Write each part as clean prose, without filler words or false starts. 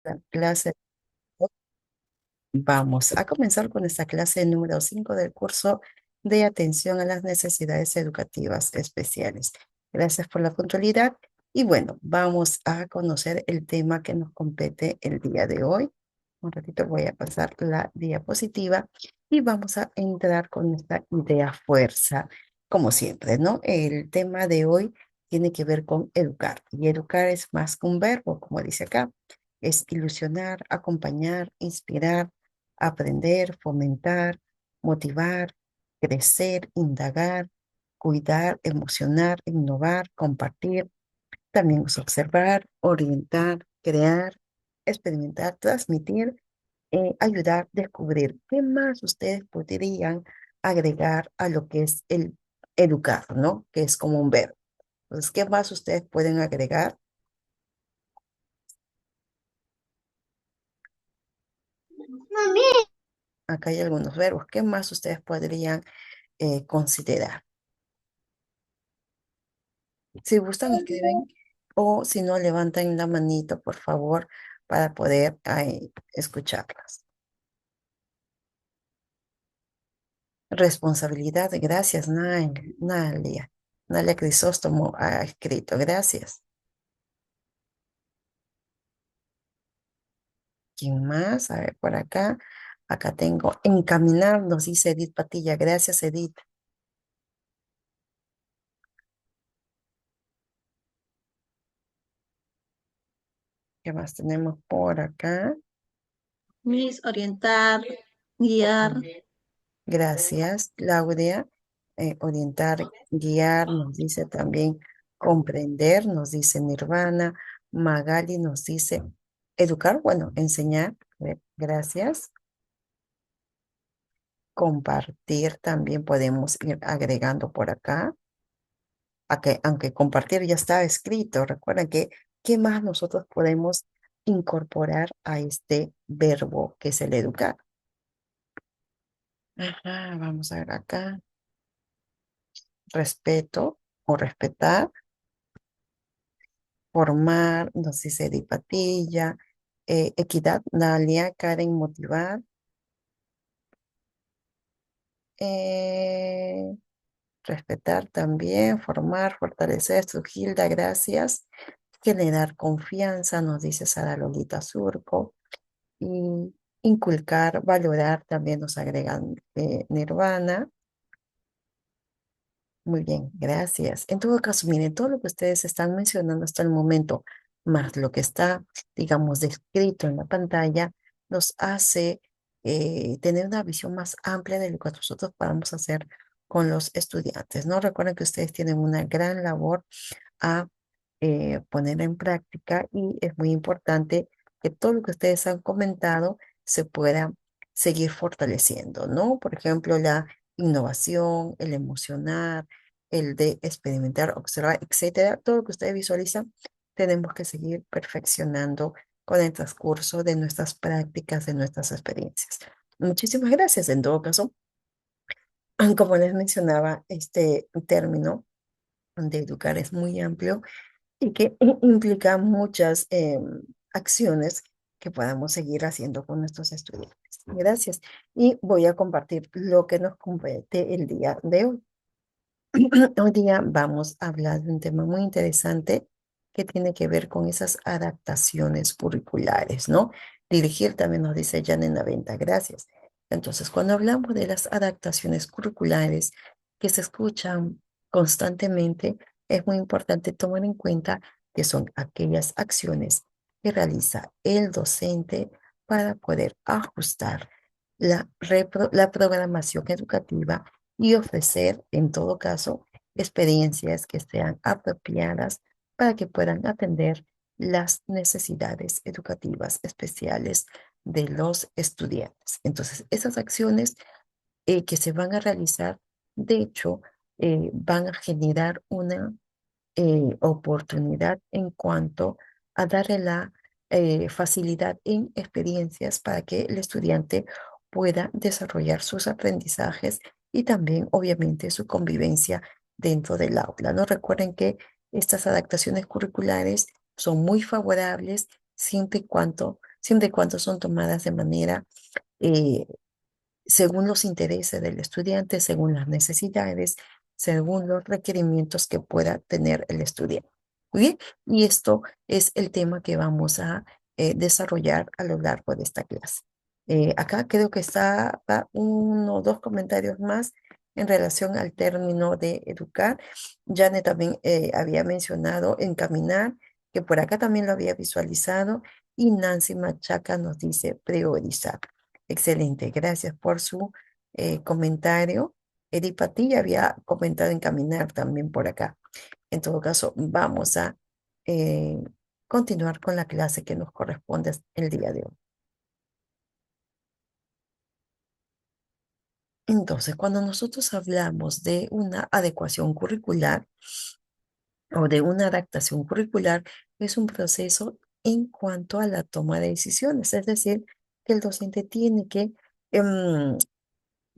La clase. Vamos a comenzar con esta clase número 5 del curso de atención a las necesidades educativas especiales. Gracias por la puntualidad y bueno, vamos a conocer el tema que nos compete el día de hoy. Un ratito voy a pasar la diapositiva y vamos a entrar con esta idea fuerza, como siempre, ¿no? El tema de hoy tiene que ver con educar y educar es más que un verbo, como dice acá, es ilusionar, acompañar, inspirar, aprender, fomentar, motivar, crecer, indagar, cuidar, emocionar, innovar, compartir. También es observar, orientar, crear, experimentar, transmitir, ayudar, descubrir. ¿Qué más ustedes podrían agregar a lo que es el educar, ¿no? Que es como un verbo. Entonces, ¿qué más ustedes pueden agregar? Acá hay algunos verbos. ¿Qué más ustedes podrían considerar? Si gustan, escriben o si no, levanten la manito, por favor, para poder escucharlas. Responsabilidad, gracias, Nalia. Nalia Crisóstomo ha escrito, gracias. ¿Quién más? A ver, por acá. Acá tengo encaminar, nos dice Edith Patilla. Gracias, Edith. ¿Qué más tenemos por acá? Miss, orientar, guiar. Gracias, Claudia. Orientar, guiar, nos dice también comprender, nos dice Nirvana. Magali nos dice educar, bueno, enseñar. Gracias. Compartir también podemos ir agregando por acá. Aunque compartir ya está escrito, recuerden que, ¿qué más nosotros podemos incorporar a este verbo que es el educar? Ajá, vamos a ver acá. Respeto o respetar, formar, nos dice Edith Patilla, equidad, Dalia, Karen, motivar, eh, respetar también, formar, fortalecer, Gilda, gracias, generar confianza, nos dice Sara Lolita Surco, y inculcar, valorar, también nos agregan Nirvana. Muy bien, gracias. En todo caso, miren, todo lo que ustedes están mencionando hasta el momento, más lo que está, digamos, descrito en la pantalla, nos hace tener una visión más amplia de lo que nosotros podamos hacer con los estudiantes, ¿no? Recuerden que ustedes tienen una gran labor a poner en práctica y es muy importante que todo lo que ustedes han comentado se pueda seguir fortaleciendo, ¿no? Por ejemplo, la innovación, el emocionar, el de experimentar, observar, etcétera. Todo lo que ustedes visualizan, tenemos que seguir perfeccionando con el transcurso de nuestras prácticas, de nuestras experiencias. Muchísimas gracias. En todo caso, como les mencionaba, este término de educar es muy amplio y que implica muchas acciones que podamos seguir haciendo con nuestros estudiantes. Gracias. Y voy a compartir lo que nos compete el día de hoy. Hoy día vamos a hablar de un tema muy interesante que tiene que ver con esas adaptaciones curriculares, ¿no? Dirigir también nos dice Janena Venta, gracias. Entonces, cuando hablamos de las adaptaciones curriculares que se escuchan constantemente, es muy importante tomar en cuenta que son aquellas acciones que realiza el docente para poder ajustar la programación educativa y ofrecer, en todo caso, experiencias que sean apropiadas para que puedan atender las necesidades educativas especiales de los estudiantes. Entonces, esas acciones que se van a realizar, de hecho, van a generar una oportunidad en cuanto a darle la facilidad en experiencias para que el estudiante pueda desarrollar sus aprendizajes y también, obviamente, su convivencia dentro del aula. No recuerden que estas adaptaciones curriculares son muy favorables siempre y cuando siempre y cuando son tomadas de manera eh, según los intereses del estudiante, según las necesidades, según los requerimientos que pueda tener el estudiante. Muy bien, y esto es el tema que vamos a desarrollar a lo largo de esta clase. Acá creo que está va uno o dos comentarios más en relación al término de educar. Janet también había mencionado encaminar, que por acá también lo había visualizado, y Nancy Machaca nos dice priorizar. Excelente, gracias por su comentario. Edith Patilla había comentado encaminar también por acá. En todo caso, vamos a eh, continuar con la clase que nos corresponde el día de hoy. Entonces, cuando nosotros hablamos de una adecuación curricular o de una adaptación curricular, es un proceso en cuanto a la toma de decisiones, es decir, que el docente tiene que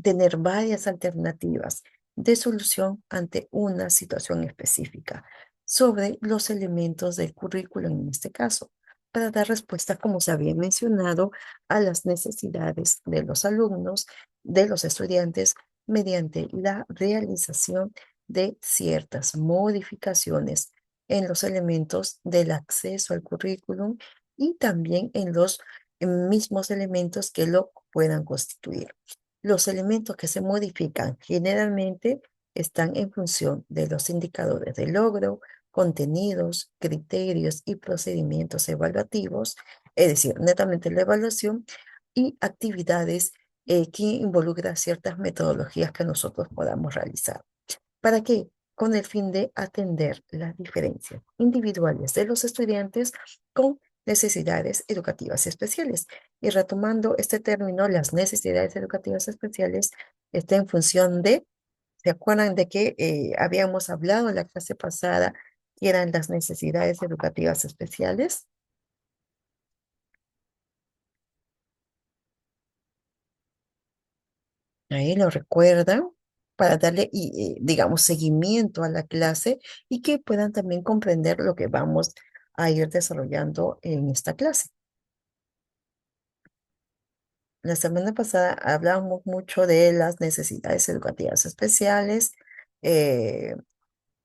tener varias alternativas de solución ante una situación específica sobre los elementos del currículo en este caso, para dar respuesta, como se había mencionado, a las necesidades de los alumnos, de los estudiantes, mediante la realización de ciertas modificaciones en los elementos del acceso al currículum y también en los mismos elementos que lo puedan constituir. Los elementos que se modifican generalmente están en función de los indicadores de logro, contenidos, criterios y procedimientos evaluativos, es decir, netamente la evaluación y actividades que involucran ciertas metodologías que nosotros podamos realizar. ¿Para qué? Con el fin de atender las diferencias individuales de los estudiantes con necesidades educativas especiales. Y retomando este término, las necesidades educativas especiales está en función de, ¿se acuerdan de que habíamos hablado en la clase pasada que eran las necesidades educativas especiales? Ahí lo recuerdan para darle, digamos, seguimiento a la clase y que puedan también comprender lo que vamos a ir desarrollando en esta clase. La semana pasada hablamos mucho de las necesidades educativas especiales, eh,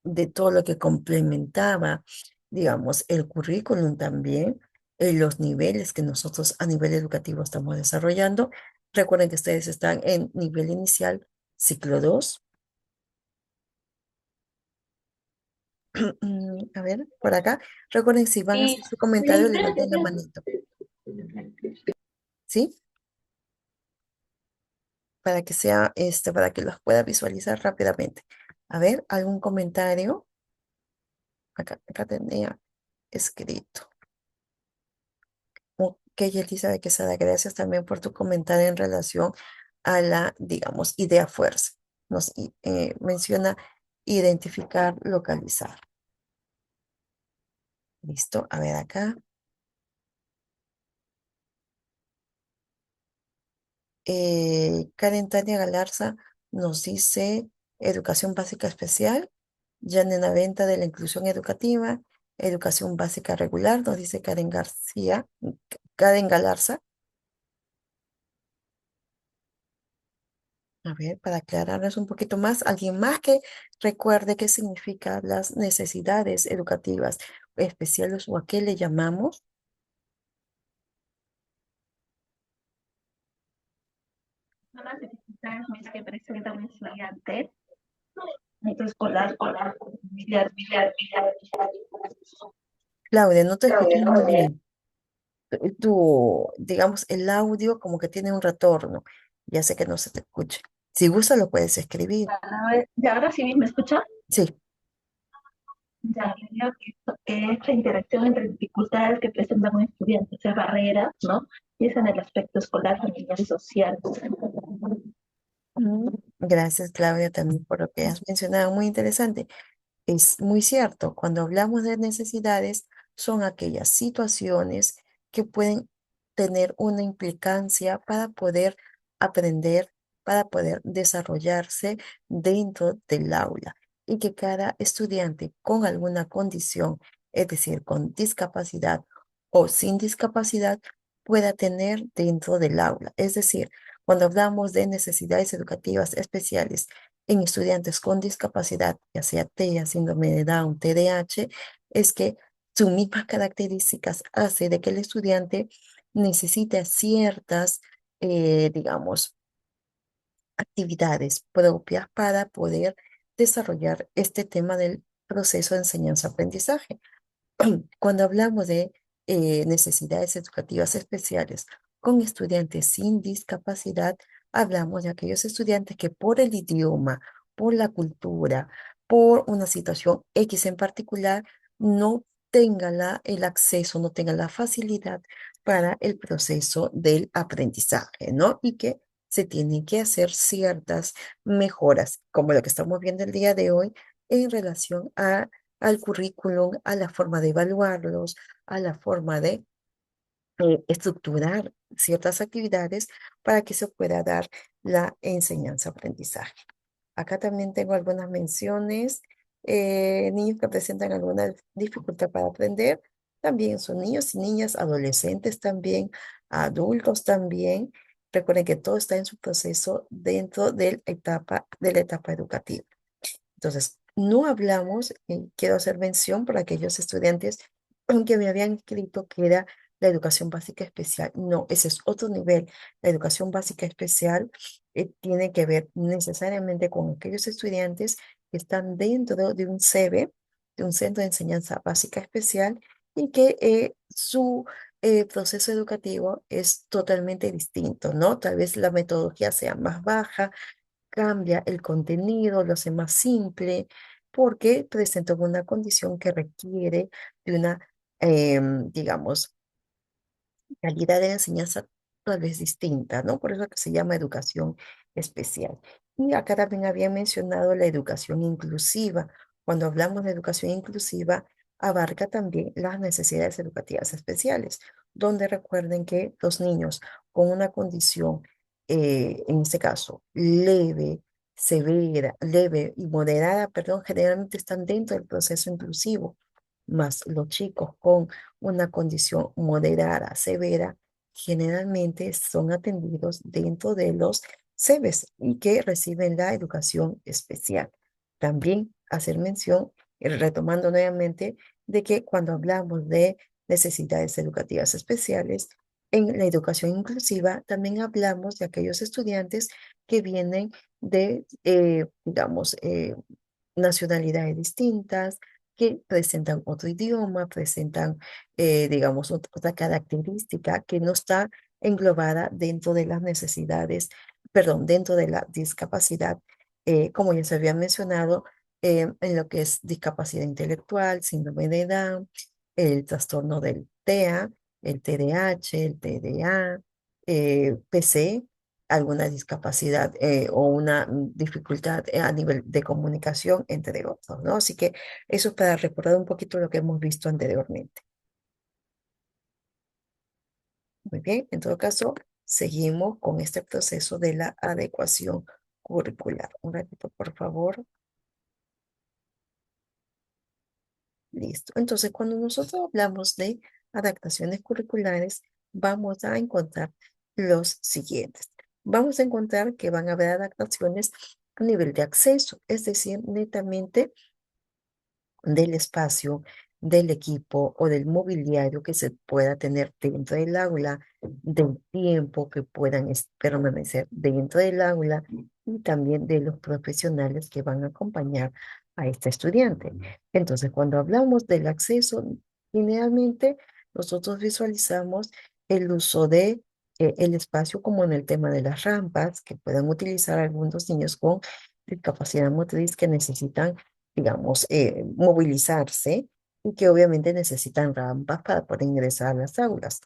de todo lo que complementaba, digamos, el currículum también, los niveles que nosotros a nivel educativo estamos desarrollando. Recuerden que ustedes están en nivel inicial, ciclo 2. A ver, por acá. Recuerden, si van a Sí, hacer su comentario, levanten la manito, ¿sí? Para que sea, para que los pueda visualizar rápidamente. A ver, ¿algún comentario? Acá tenía escrito. Ok, Elizabeth Quesada, gracias también por tu comentario en relación a la, digamos, idea fuerza. Nos menciona identificar, localizar. ¿Listo? A ver acá. Karen Tania Galarza nos dice educación básica especial. Yanena Venta de la inclusión educativa. Educación básica regular, nos dice Karen García, Karen Galarza. A ver, para aclararles un poquito más, alguien más que recuerde qué significa las necesidades educativas especiales o a qué le llamamos. son las dificultades que presenta un estudiante en escolar, familiar, Claudia, no te escuché muy bien. Digamos, el audio como que tiene un retorno. Ya sé que no se te escucha. Si gusta, lo puedes escribir. y ahora sí me escucha. Sí. Ya creo que esto es la interacción entre dificultades que presenta un estudiante, o sea, barreras, ¿no? Y es en el aspecto escolar, familiar y social. Gracias, Claudia, también por lo que has mencionado. Muy interesante. Es muy cierto, cuando hablamos de necesidades, son aquellas situaciones que pueden tener una implicancia para poder aprender, para poder desarrollarse dentro del aula y que cada estudiante con alguna condición, es decir, con discapacidad o sin discapacidad, pueda tener dentro del aula. Es decir, cuando hablamos de necesidades educativas especiales en estudiantes con discapacidad, ya sea TEA, síndrome de Down, TDAH, es que sus mismas características hace de que el estudiante necesite ciertas, digamos, actividades propias para poder desarrollar este tema del proceso de enseñanza-aprendizaje. Cuando hablamos de necesidades educativas especiales con estudiantes sin discapacidad, hablamos de aquellos estudiantes que por el idioma, por la cultura, por una situación X en particular, no tengan el acceso, no tengan la facilidad para el proceso del aprendizaje, ¿no? Y que se tienen que hacer ciertas mejoras, como lo que estamos viendo el día de hoy en relación al currículum, a la forma de evaluarlos, a la forma de estructurar ciertas actividades para que se pueda dar la enseñanza-aprendizaje. Acá también tengo algunas menciones. Niños que presentan alguna dificultad para aprender, también son niños y niñas, adolescentes también, adultos también. Recuerden que todo está en su proceso dentro de la etapa educativa. Entonces, no hablamos, quiero hacer mención por aquellos estudiantes que me habían escrito que era la educación básica especial. No, ese es otro nivel. La educación básica especial tiene que ver necesariamente con aquellos estudiantes que están dentro de un CEBE, de un centro de enseñanza básica especial, y que su proceso educativo es totalmente distinto, ¿no? Tal vez la metodología sea más baja, cambia el contenido, lo hace más simple, porque presenta una condición que requiere de una, digamos, calidad de enseñanza tal vez distinta, ¿no? Por eso que se llama educación especial. Y acá también había mencionado la educación inclusiva. Cuando hablamos de educación inclusiva, abarca también las necesidades educativas especiales, donde recuerden que los niños con una condición, en este caso, leve y moderada, perdón, generalmente están dentro del proceso inclusivo, más los chicos con una condición moderada, severa, generalmente son atendidos dentro de los CEBES y que reciben la educación especial. También hacer mención, retomando nuevamente, de que cuando hablamos de necesidades educativas especiales, en la educación inclusiva también hablamos de aquellos estudiantes que vienen de, digamos, nacionalidades distintas, que presentan otro idioma, presentan, digamos, otra característica que no está englobada dentro de las necesidades, perdón, dentro de la discapacidad, como ya se había mencionado, en lo que es discapacidad intelectual, síndrome de Down, el trastorno del TEA, el TDAH, el TDA, PC, alguna discapacidad o una dificultad a nivel de comunicación, entre otros, ¿no? Así que eso es para recordar un poquito lo que hemos visto anteriormente. Muy bien, en todo caso, seguimos con este proceso de la adecuación curricular. Un ratito, por favor. Listo. Entonces, cuando nosotros hablamos de adaptaciones curriculares, vamos a encontrar los siguientes. Vamos a encontrar que van a haber adaptaciones a nivel de acceso, es decir, netamente del espacio, del equipo o del mobiliario que se pueda tener dentro del aula, del tiempo que puedan permanecer dentro del aula y también de los profesionales que van a acompañar a este estudiante. Entonces, cuando hablamos del acceso, generalmente nosotros visualizamos el uso de el espacio como en el tema de las rampas que puedan utilizar algunos niños con discapacidad motriz que necesitan, digamos, movilizarse y que obviamente necesitan rampas para poder ingresar a las aulas.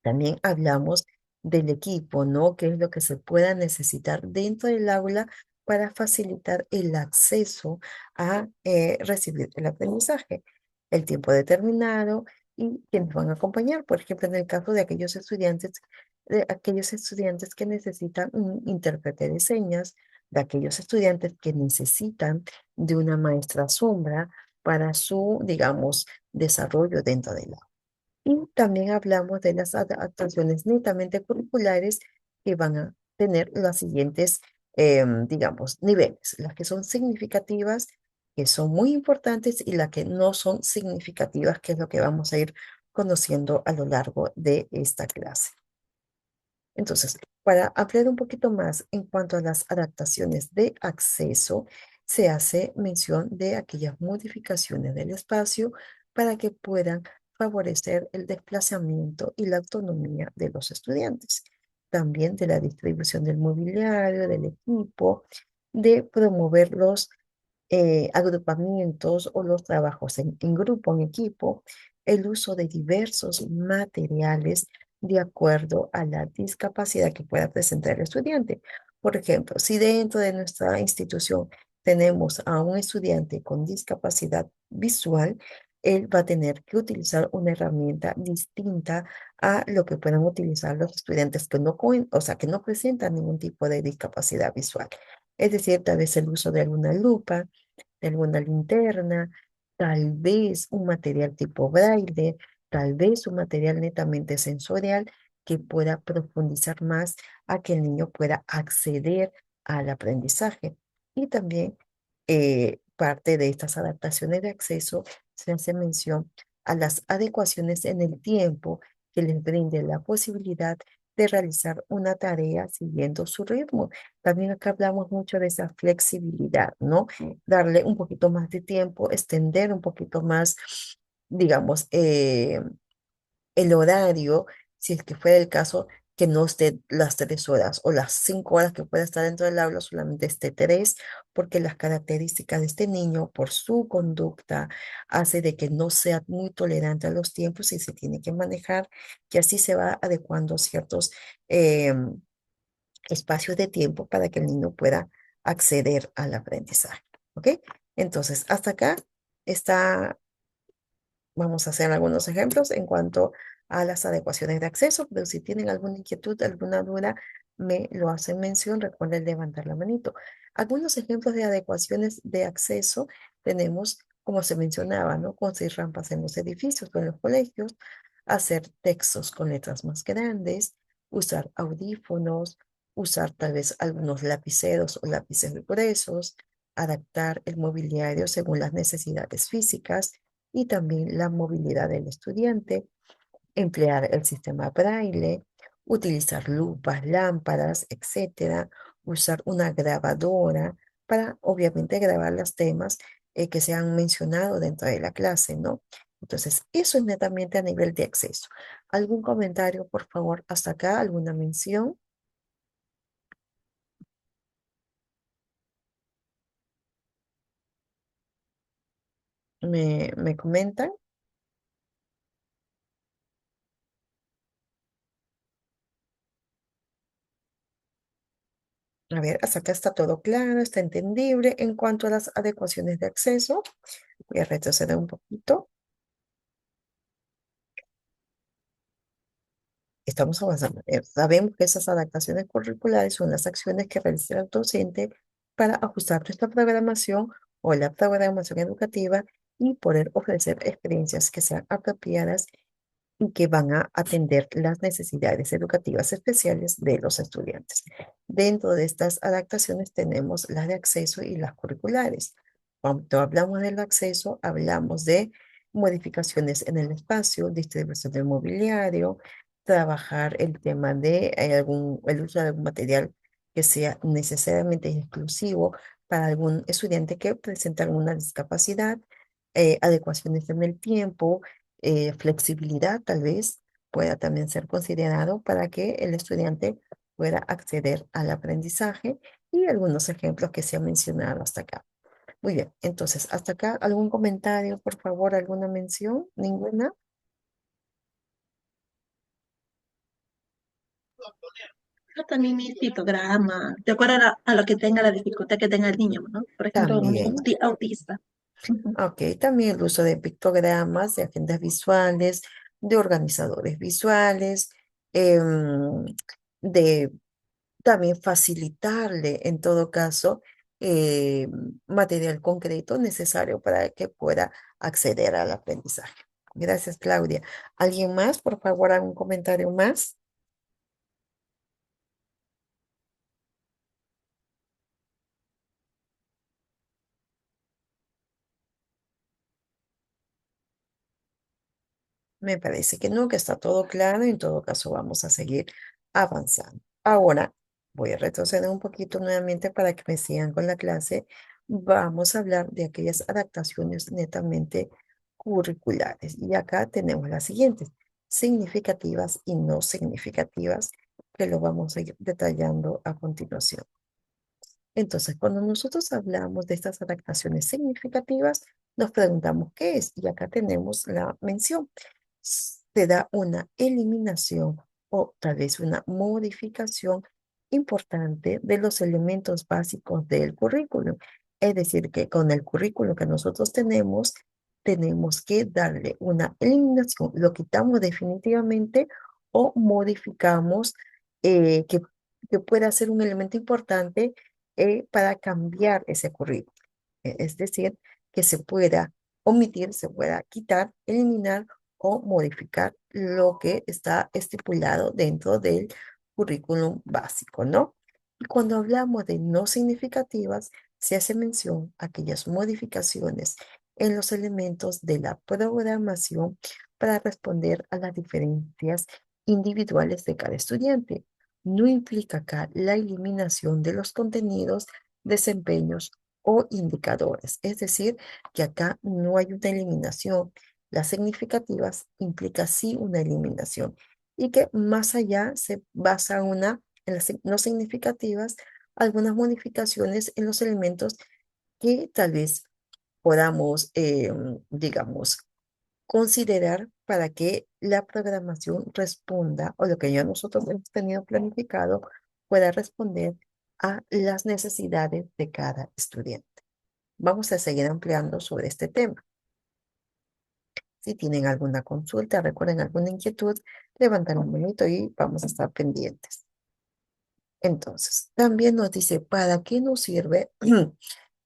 También hablamos del equipo, ¿no? ¿Qué es lo que se pueda necesitar dentro del aula para facilitar el acceso a recibir el aprendizaje? El tiempo determinado y quienes van a acompañar. Por ejemplo, en el caso de aquellos estudiantes que necesitan un intérprete de señas, de aquellos estudiantes que necesitan de una maestra sombra para su, digamos, desarrollo dentro del aula. Y también hablamos de las adaptaciones netamente curriculares que van a tener las siguientes, digamos, niveles, las que son significativas, que son muy importantes, y las que no son significativas, que es lo que vamos a ir conociendo a lo largo de esta clase. Entonces, para ampliar un poquito más en cuanto a las adaptaciones de acceso, se hace mención de aquellas modificaciones del espacio para que puedan favorecer el desplazamiento y la autonomía de los estudiantes. También de la distribución del mobiliario, del equipo, de promover los agrupamientos o los trabajos en grupo, en equipo, el uso de diversos materiales de acuerdo a la discapacidad que pueda presentar el estudiante. Por ejemplo, si dentro de nuestra institución tenemos a un estudiante con discapacidad visual, él va a tener que utilizar una herramienta distinta a lo que puedan utilizar los estudiantes que no, o sea, que no presentan ningún tipo de discapacidad visual. Es decir, tal vez el uso de alguna lupa, de alguna linterna, tal vez un material tipo braille, tal vez un material netamente sensorial que pueda profundizar más a que el niño pueda acceder al aprendizaje. Y también parte de estas adaptaciones de acceso se hace mención a las adecuaciones en el tiempo que les brinde la posibilidad de realizar una tarea siguiendo su ritmo. También acá hablamos mucho de esa flexibilidad, ¿no? Darle un poquito más de tiempo, extender un poquito más, digamos, el horario, si es que fuera el caso, que no esté las 3 horas o las 5 horas que pueda estar dentro del aula, solamente esté tres, porque las características de este niño, por su conducta, hace de que no sea muy tolerante a los tiempos y se tiene que manejar, que así se va adecuando a ciertos espacios de tiempo para que el niño pueda acceder al aprendizaje. ¿Ok? Entonces, hasta acá está. Vamos a hacer algunos ejemplos en cuanto a las adecuaciones de acceso, pero si tienen alguna inquietud, alguna duda, me lo hacen mención, recuerden levantar la manito. Algunos ejemplos de adecuaciones de acceso tenemos, como se mencionaba, ¿no? Construir rampas en los edificios o en los colegios, hacer textos con letras más grandes, usar audífonos, usar tal vez algunos lapiceros o lápices gruesos, adaptar el mobiliario según las necesidades físicas y también la movilidad del estudiante, emplear el sistema braille, utilizar lupas, lámparas, etcétera, usar una grabadora para obviamente grabar los temas que se han mencionado dentro de la clase, ¿no? Entonces, eso es netamente a nivel de acceso. ¿Algún comentario, por favor, hasta acá? ¿Alguna mención? ¿Me comentan? A ver, hasta acá está todo claro, está entendible. En cuanto a las adecuaciones de acceso, voy a retroceder un poquito. Estamos avanzando. Sabemos que esas adaptaciones curriculares son las acciones que realiza el docente para ajustar nuestra programación o la programación educativa y poder ofrecer experiencias que sean apropiadas y que van a atender las necesidades educativas especiales de los estudiantes. Dentro de estas adaptaciones tenemos las de acceso y las curriculares. Cuando hablamos del acceso, hablamos de modificaciones en el espacio, distribución del mobiliario, trabajar el tema de el uso de algún material que sea necesariamente exclusivo para algún estudiante que presenta alguna discapacidad, adecuaciones en el tiempo, flexibilidad tal vez pueda también ser considerado para que el estudiante pueda acceder al aprendizaje y algunos ejemplos que se han mencionado hasta acá. Muy bien, entonces, hasta acá, ¿algún comentario, por favor, alguna mención? ¿Ninguna? Yo también mis pictogramas, de acuerdo a lo que tenga la dificultad que tenga el niño, ¿no? Por ejemplo, un niño También. autista. Ujú. Ok, también el uso de pictogramas, de agendas visuales, de organizadores visuales, de también facilitarle, en todo caso, material concreto necesario para que pueda acceder al aprendizaje. Gracias, Claudia. ¿Alguien más? Por favor, haga un comentario más. Me parece que no, que está todo claro. En todo caso, vamos a seguir avanzando. Ahora voy a retroceder un poquito nuevamente para que me sigan con la clase. Vamos a hablar de aquellas adaptaciones netamente curriculares. Y acá tenemos las siguientes, significativas y no significativas, que lo vamos a ir detallando a continuación. Entonces, cuando nosotros hablamos de estas adaptaciones significativas, nos preguntamos qué es. Y acá tenemos la mención. Se da una eliminación o tal vez una modificación importante de los elementos básicos del currículum. Es decir, que con el currículum que nosotros tenemos que darle una eliminación. Lo quitamos definitivamente o modificamos que pueda ser un elemento importante para cambiar ese currículum. Es decir, que se pueda omitir, se pueda quitar, eliminar o modificar lo que está estipulado dentro del currículum básico, ¿no? Y cuando hablamos de no significativas, se hace mención a aquellas modificaciones en los elementos de la programación para responder a las diferencias individuales de cada estudiante. No implica acá la eliminación de los contenidos, desempeños o indicadores. Es decir, que acá no hay una eliminación. Las significativas implica sí una eliminación y que más allá se basa en las no significativas, algunas modificaciones en los elementos que tal vez podamos, digamos, considerar para que la programación responda o lo que ya nosotros hemos tenido planificado pueda responder a las necesidades de cada estudiante. Vamos a seguir ampliando sobre este tema. Si tienen alguna consulta, recuerden alguna inquietud, levantar un manito y vamos a estar pendientes. Entonces, también nos dice, ¿para qué nos sirve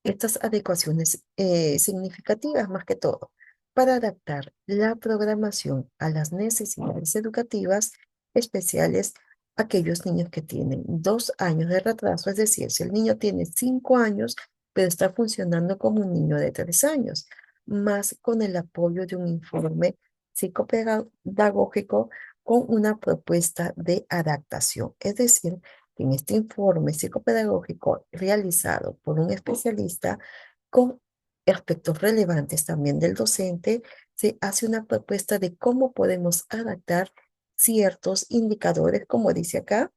estas adecuaciones significativas más que todo para adaptar la programación a las necesidades educativas especiales a aquellos niños que tienen 2 años de retraso? Es decir, si el niño tiene 5 años, pero está funcionando como un niño de 3 años, más con el apoyo de un informe psicopedagógico con una propuesta de adaptación. Es decir, en este informe psicopedagógico realizado por un especialista con aspectos relevantes también del docente, se hace una propuesta de cómo podemos adaptar ciertos indicadores, como dice acá,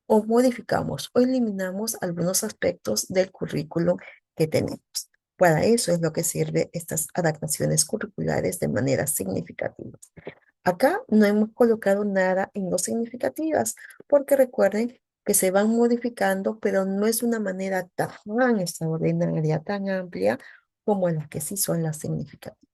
o modificamos o eliminamos algunos aspectos del currículum que tenemos. Para eso es lo que sirve estas adaptaciones curriculares de manera significativa. Acá no hemos colocado nada en no significativas, porque recuerden que se van modificando, pero no es una manera tan extraordinaria, tan amplia como las que sí son las significativas.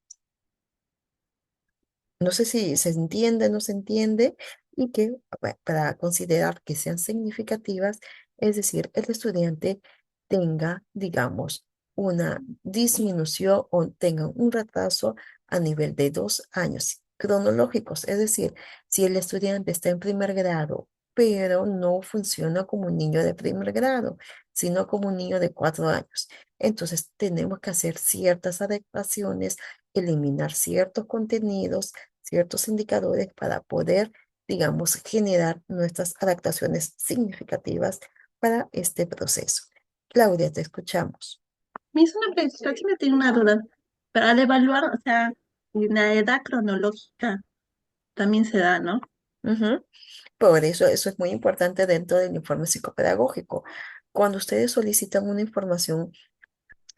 No sé si se entiende, no se entiende, y que para considerar que sean significativas, es decir, el estudiante tenga, digamos, una disminución o tenga un retraso a nivel de 2 años cronológicos. Es decir, si el estudiante está en primer grado, pero no funciona como un niño de primer grado, sino como un niño de 4 años. Entonces tenemos que hacer ciertas adecuaciones, eliminar ciertos contenidos, ciertos indicadores para poder, digamos, generar nuestras adaptaciones significativas para este proceso. Claudia, te escuchamos. Me hizo una pregunta, sí me tiene una duda. Para al evaluar, o sea, la edad cronológica también se da, ¿no? Ujú. Por eso es muy importante dentro del informe psicopedagógico. Cuando ustedes solicitan una información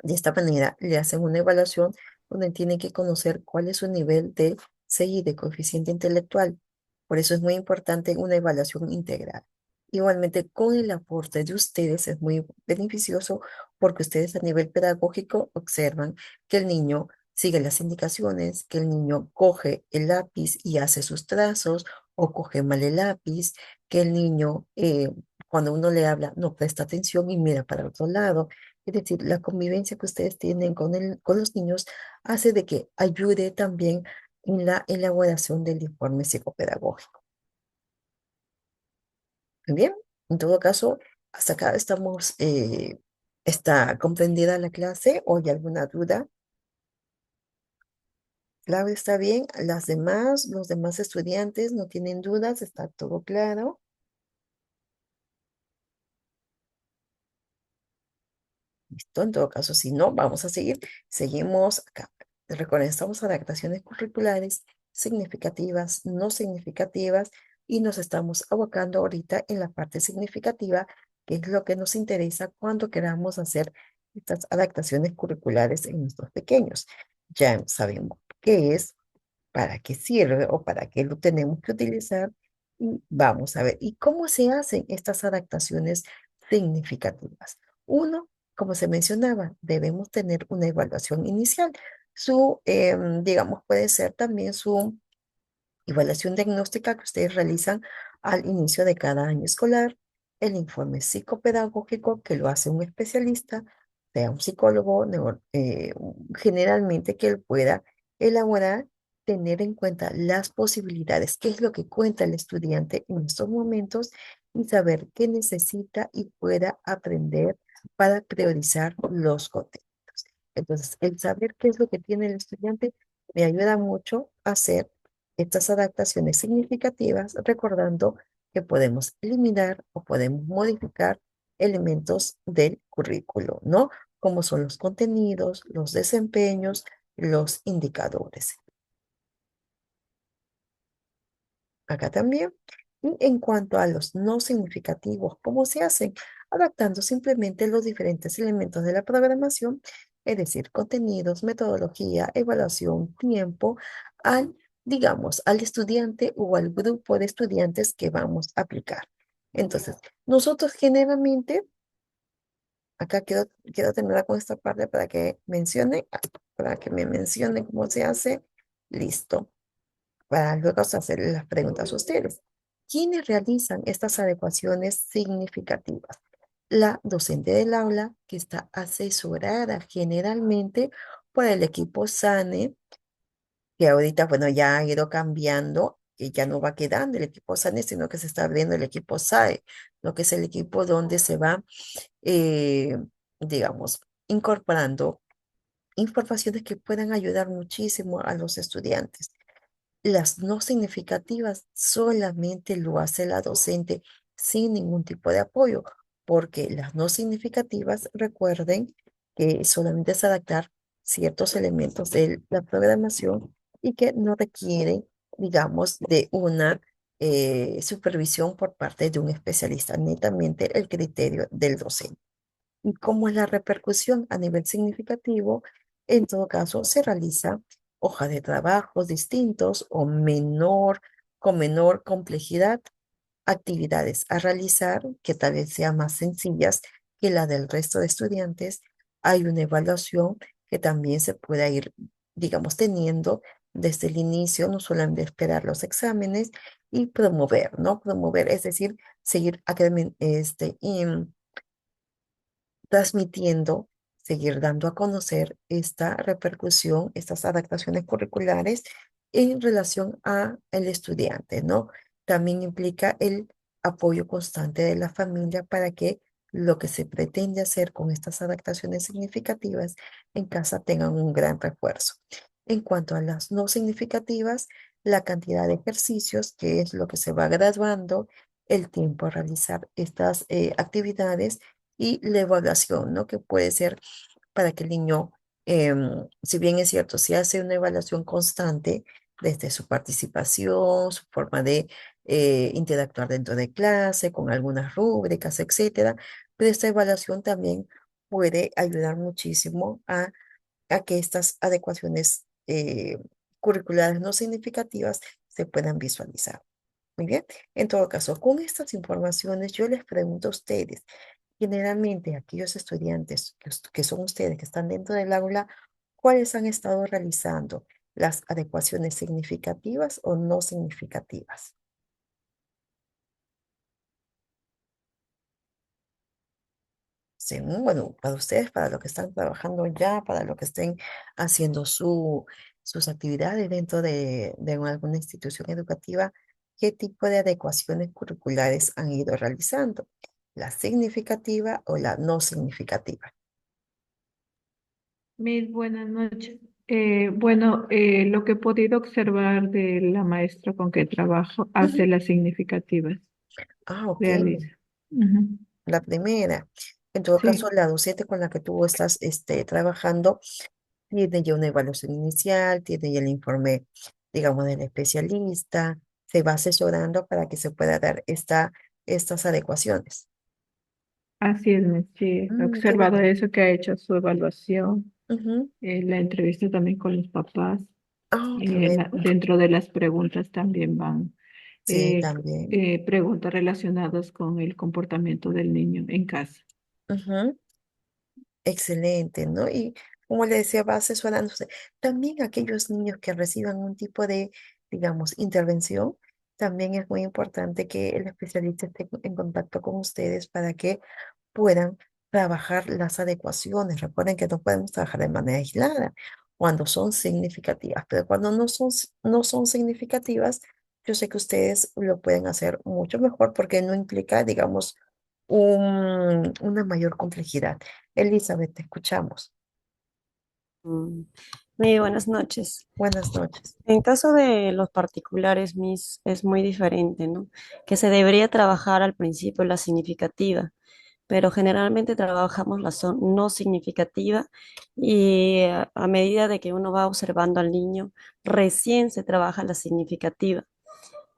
de esta manera, le hacen una evaluación donde tienen que conocer cuál es su nivel de CI, de coeficiente intelectual. Por eso es muy importante una evaluación integral. Igualmente, con el aporte de ustedes es muy beneficioso porque ustedes a nivel pedagógico observan que el niño sigue las indicaciones, que el niño coge el lápiz y hace sus trazos o coge mal el lápiz, que el niño, cuando uno le habla, no presta atención y mira para otro lado. Es decir, la convivencia que ustedes tienen con los niños hace de que ayude también en la elaboración del informe psicopedagógico. Muy bien, en todo caso, hasta acá ¿está comprendida la clase o hay alguna duda? Claro, está bien. Los demás estudiantes no tienen dudas, está todo claro. Listo, en todo caso, si no, vamos a seguir. Seguimos acá. Recuerden, estamos adaptaciones curriculares significativas, no significativas, y nos estamos abocando ahorita en la parte significativa, que es lo que nos interesa cuando queramos hacer estas adaptaciones curriculares en nuestros pequeños. Ya sabemos qué es, para qué sirve o para qué lo tenemos que utilizar. Y vamos a ver, ¿y cómo se hacen estas adaptaciones significativas? Uno, como se mencionaba, debemos tener una evaluación inicial. Digamos, puede ser también su evaluación diagnóstica que ustedes realizan al inicio de cada año escolar, el informe psicopedagógico que lo hace un especialista, sea un psicólogo, generalmente que él pueda elaborar, tener en cuenta las posibilidades, qué es lo que cuenta el estudiante en estos momentos y saber qué necesita y pueda aprender para priorizar los contenidos. Entonces, el saber qué es lo que tiene el estudiante me ayuda mucho a hacer estas adaptaciones significativas, recordando que podemos eliminar o podemos modificar elementos del currículo, ¿no? Como son los contenidos, los desempeños, los indicadores. Acá también. Y en cuanto a los no significativos, ¿cómo se hacen? Adaptando simplemente los diferentes elementos de la programación, es decir, contenidos, metodología, evaluación, tiempo, digamos, al estudiante o al grupo de estudiantes que vamos a aplicar. Entonces, nosotros generalmente, acá quiero terminar con esta parte para que me mencione cómo se hace. Listo para luego hacer las preguntas a ustedes. ¿Quiénes realizan estas adecuaciones significativas? La docente del aula, que está asesorada generalmente por el equipo SANE, que ahorita, bueno, ya ha ido cambiando, que ya no va quedando el equipo SANE, sino que se está abriendo el equipo SAE, lo que es el equipo donde se va, eh, digamos, incorporando informaciones que puedan ayudar muchísimo a los estudiantes. Las no significativas solamente lo hace la docente sin ningún tipo de apoyo, porque las no significativas, recuerden que solamente es adaptar ciertos elementos de la programación y que no requieren, digamos, de una supervisión por parte de un especialista, netamente el criterio del docente. ¿Y cómo es la repercusión a nivel significativo? En todo caso, se realiza hoja de trabajos distintos o con menor complejidad, actividades a realizar que tal vez sean más sencillas que la del resto de estudiantes. Hay una evaluación que también se pueda ir, digamos, teniendo desde el inicio, no solamente esperar los exámenes y promover, ¿no? Promover, es decir, seguir transmitiendo, seguir dando a conocer esta repercusión, estas adaptaciones curriculares en relación a el estudiante, ¿no? También implica el apoyo constante de la familia para que lo que se pretende hacer con estas adaptaciones significativas en casa tengan un gran refuerzo. En cuanto a las no significativas, la cantidad de ejercicios, que es lo que se va graduando, el tiempo a realizar estas actividades y la evaluación, ¿no? Que puede ser para que el niño, si bien es cierto, si hace una evaluación constante desde su participación, su forma de interactuar dentro de clase, con algunas rúbricas, etcétera, pero esta evaluación también puede ayudar muchísimo a que estas adecuaciones curriculares no significativas se puedan visualizar. Muy bien, en todo caso, con estas informaciones yo les pregunto a ustedes, generalmente aquellos estudiantes que son ustedes, que están dentro del aula, ¿cuáles han estado realizando? ¿Las adecuaciones significativas o no significativas? Según, bueno, para ustedes, para lo que están trabajando ya, para lo que estén haciendo sus actividades dentro de alguna institución educativa, qué tipo de adecuaciones curriculares han ido realizando, la significativa o la no significativa. Buenas noches. Bueno, lo que he podido observar de la maestra con que trabajo Ujú. hace las significativas, Ah, ok. realiza. Ujú. La primera. En todo caso, Sí, la docente con la que tú estás trabajando tiene ya una evaluación inicial, tiene ya el informe, digamos, del especialista, se va asesorando para que se pueda dar estas adecuaciones. así es, sí, he Qué observado bueno. eso que ha hecho su evaluación, Ujú. la entrevista también con los papás, Qué bueno. dentro de las preguntas también van Sí, también. preguntas relacionadas con el comportamiento del niño en casa. Ujú. Excelente, ¿no? Y como le decía, va asesorándose. También aquellos niños que reciban un tipo de, digamos, intervención, también es muy importante que el especialista esté en contacto con ustedes para que puedan trabajar las adecuaciones. Recuerden que no podemos trabajar de manera aislada cuando son significativas, pero cuando no son significativas, yo sé que ustedes lo pueden hacer mucho mejor porque no implica, digamos, una mayor complejidad. Elizabeth, te escuchamos. Mm, Muy buenas noches. Buenas noches. En caso de los particulares, es muy diferente, ¿no? Que se debería trabajar al principio la significativa, pero generalmente trabajamos la no significativa y a medida de que uno va observando al niño, recién se trabaja la significativa.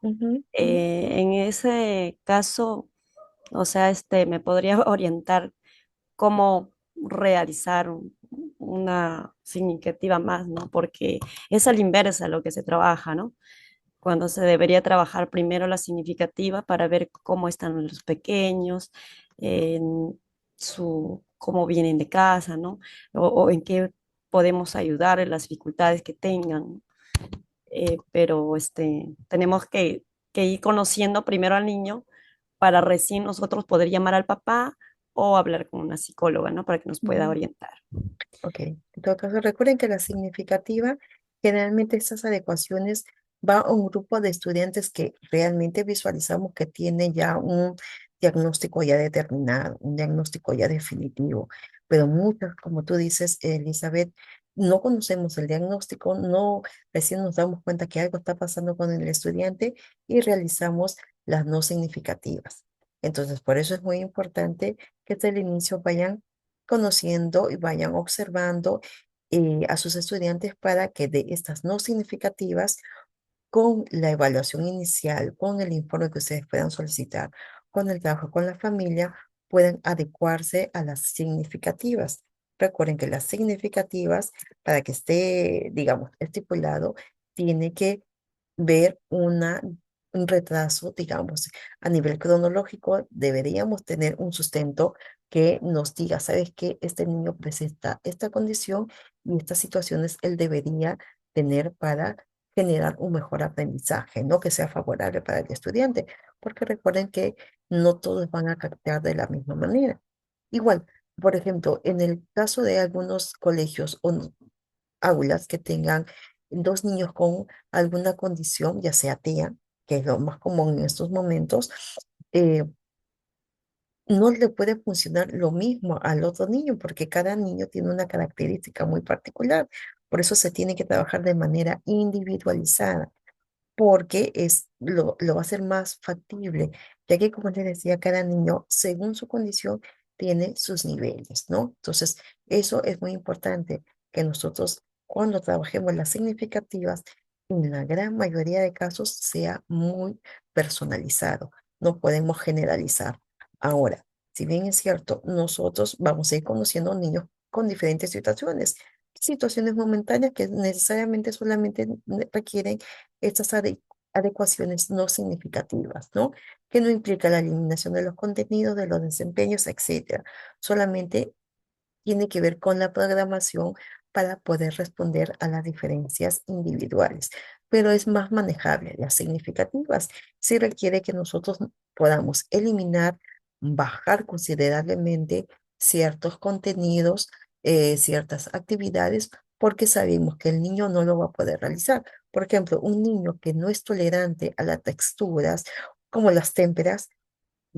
Ujú. En ese caso, o sea, me podría orientar cómo realizar una significativa más, ¿no? Porque es a la inversa lo que se trabaja, ¿no? Cuando se debería trabajar primero la significativa para ver cómo están los pequeños, en cómo vienen de casa, ¿no? O en qué podemos ayudar en las dificultades que tengan. Pero tenemos que ir conociendo primero al niño para recién nosotros poder llamar al papá o hablar con una psicóloga, ¿no? Para que nos pueda Ujú. orientar. Ok, en todo caso, recuerden que la significativa, generalmente estas adecuaciones va a un grupo de estudiantes que realmente visualizamos que tiene ya un diagnóstico ya determinado, un diagnóstico ya definitivo, pero muchos, como tú dices, Elizabeth, no conocemos el diagnóstico, no recién nos damos cuenta que algo está pasando con el estudiante y realizamos las no significativas. Entonces, por eso es muy importante que desde el inicio vayan conociendo y vayan observando a sus estudiantes para que de estas no significativas, con la evaluación inicial, con el informe que ustedes puedan solicitar, con el trabajo con la familia, puedan adecuarse a las significativas. Recuerden que las significativas, para que esté, digamos, estipulado, tiene que ver un retraso, digamos, a nivel cronológico, deberíamos tener un sustento que nos diga, ¿sabes qué? Este niño presenta esta condición y estas situaciones él debería tener para generar un mejor aprendizaje, no que sea favorable para el estudiante, porque recuerden que no todos van a captar de la misma manera. Igual, por ejemplo, en el caso de algunos colegios o aulas que tengan dos niños con alguna condición, ya sea TEA, que es lo más común en estos momentos, eh, no le puede funcionar lo mismo al otro niño, porque cada niño tiene una característica muy particular. Por eso se tiene que trabajar de manera individualizada porque lo va a hacer más factible, ya que como les decía, cada niño, según su condición, tiene sus niveles, ¿no? Entonces, eso es muy importante, que nosotros cuando trabajemos las significativas, en la gran mayoría de casos sea muy personalizado, no podemos generalizar. Ahora, si bien es cierto, nosotros vamos a ir conociendo niños con diferentes situaciones momentáneas que necesariamente solamente requieren estas adecuaciones no significativas, ¿no? Que no implica la eliminación de los contenidos, de los desempeños, etcétera. Solamente tiene que ver con la programación para poder responder a las diferencias individuales, pero es más manejable. Las significativas sí requiere que nosotros podamos eliminar, bajar considerablemente ciertos contenidos, ciertas actividades, porque sabemos que el niño no lo va a poder realizar. Por ejemplo, un niño que no es tolerante a las texturas, como las témperas,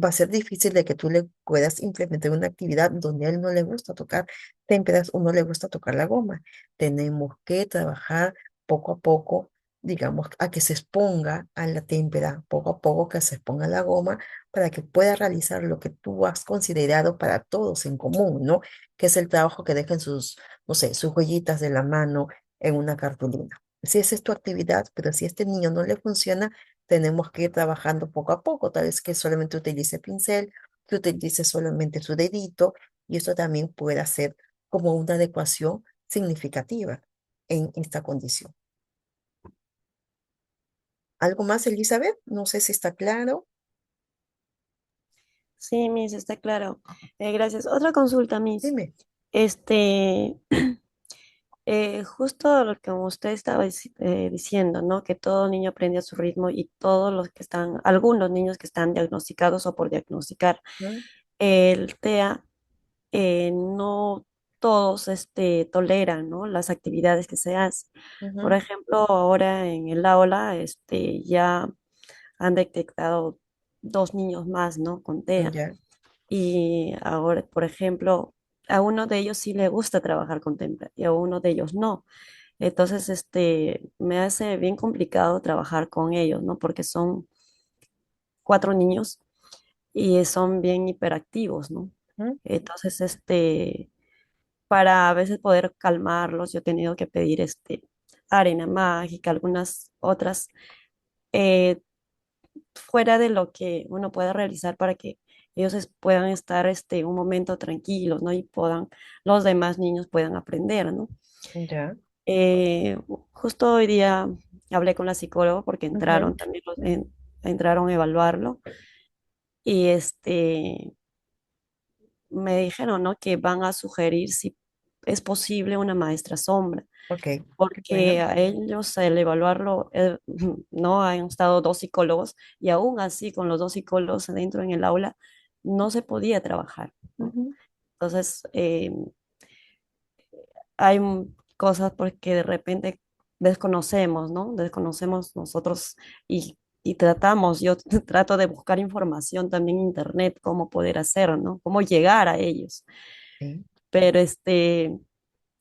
va a ser difícil de que tú le puedas implementar una actividad donde a él no le gusta tocar témperas o no le gusta tocar la goma. Tenemos que trabajar poco a poco, digamos, a que se exponga a la témpera, poco a poco que se exponga a la goma para que pueda realizar lo que tú has considerado para todos en común, ¿no? Que es el trabajo que dejen sus, no sé, sus huellitas de la mano en una cartulina. Si esa es tu actividad, pero si a este niño no le funciona, tenemos que ir trabajando poco a poco, tal vez que solamente utilice pincel, que utilice solamente su dedito, y esto también puede ser como una adecuación significativa en esta condición. ¿Algo más, Elizabeth? No sé si está claro. Sí, Miss, está claro. Gracias. Otra consulta, Miss. Dime. Este, justo lo que usted estaba diciendo, ¿no? Que todo niño aprende a su ritmo y todos los que están, algunos niños que están diagnosticados o por diagnosticar Ujú, el TEA, no todos toleran, ¿no? Las actividades que se hacen. Por ujú, ejemplo, ahora en el aula ya han detectado dos niños más, ¿no? Con TEA. ya, Y ahora, por ejemplo, a uno de ellos sí le gusta trabajar con témpera y a uno de ellos no. Entonces, me hace bien complicado trabajar con ellos, ¿no? Porque son cuatro niños y son bien hiperactivos, ¿no? ujú, Entonces, para a veces poder calmarlos, yo he tenido que pedir, arena mágica, algunas otras, eh, fuera de lo que uno pueda realizar para que ellos puedan estar, un momento tranquilos, ¿no? Y los demás niños puedan aprender, ¿no? ya, Eh, Justo hoy día hablé con la psicóloga porque ujú, entraron también entraron a evaluarlo y me dijeron, ¿no? Que van a sugerir si es posible una maestra sombra, ok, qué porque bueno, a ellos al evaluarlo, no han estado dos psicólogos y aún así con los dos psicólogos adentro en el aula no se podía trabajar, ¿no? ujú, Entonces, hay cosas porque de repente desconocemos, ¿no? Desconocemos nosotros y tratamos, yo trato de buscar información también en internet, cómo poder hacer, ¿no? Cómo llegar a ellos. sí, Pero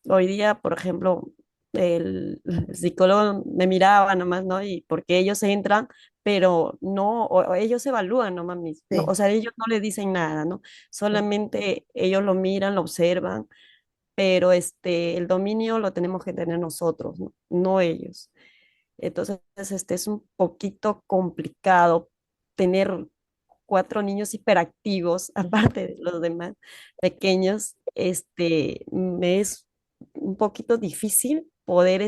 hoy día, por ejemplo, el psicólogo me miraba nomás, ¿no? Y porque ellos entran, pero no, o ellos evalúan nomás, no, sí, o sea, ellos no le dicen nada, ¿no? sí. Solamente ellos lo miran, lo observan, pero el dominio lo tenemos que tener nosotros, ¿no? No ellos. Entonces, es un poquito complicado tener cuatro niños hiperactivos, Ujú, aparte de los demás pequeños, me es un poquito difícil poder,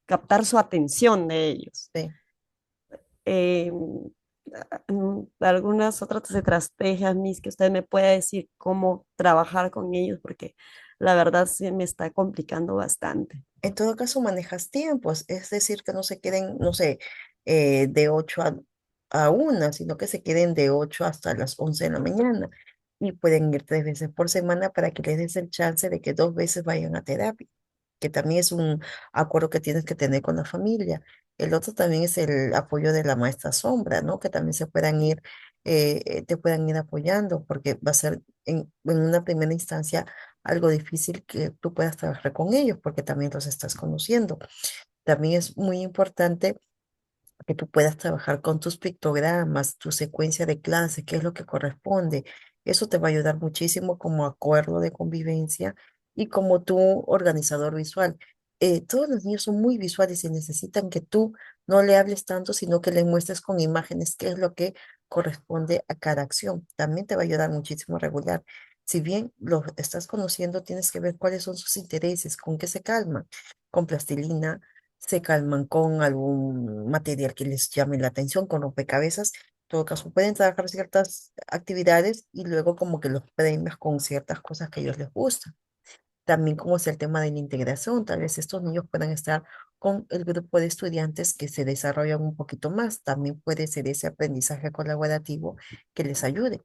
captar su atención de ellos. sí. Eh, Algunas otras estrategias, mis, que usted me pueda decir cómo trabajar con ellos, porque la verdad sí me está complicando bastante. En todo caso, manejas tiempos, es decir, que no se queden, no sé, de 8 a 1, sino que se queden de 8 hasta las 11 de la mañana. Y pueden ir 3 veces por semana para que les des el chance de que 2 veces vayan a terapia, que también es un acuerdo que tienes que tener con la familia. El otro también es el apoyo de la maestra sombra, ¿no? Que también se puedan ir, te puedan ir apoyando, porque va a ser en una primera instancia algo difícil que tú puedas trabajar con ellos porque también los estás conociendo. También es muy importante que tú puedas trabajar con tus pictogramas, tu secuencia de clase, qué es lo que corresponde. Eso te va a ayudar muchísimo como acuerdo de convivencia y como tu organizador visual. Todos los niños son muy visuales y necesitan que tú no le hables tanto, sino que le muestres con imágenes qué es lo que corresponde a cada acción. También te va a ayudar muchísimo a regular. Si bien los estás conociendo, tienes que ver cuáles son sus intereses, con qué se calman, con plastilina, se calman con algún material que les llame la atención, con rompecabezas. En todo caso, pueden trabajar ciertas actividades y luego como que los premias con ciertas cosas que a ellos les gustan. También como es el tema de la integración, tal vez estos niños puedan estar con el grupo de estudiantes que se desarrollan un poquito más. También puede ser ese aprendizaje colaborativo que les ayude.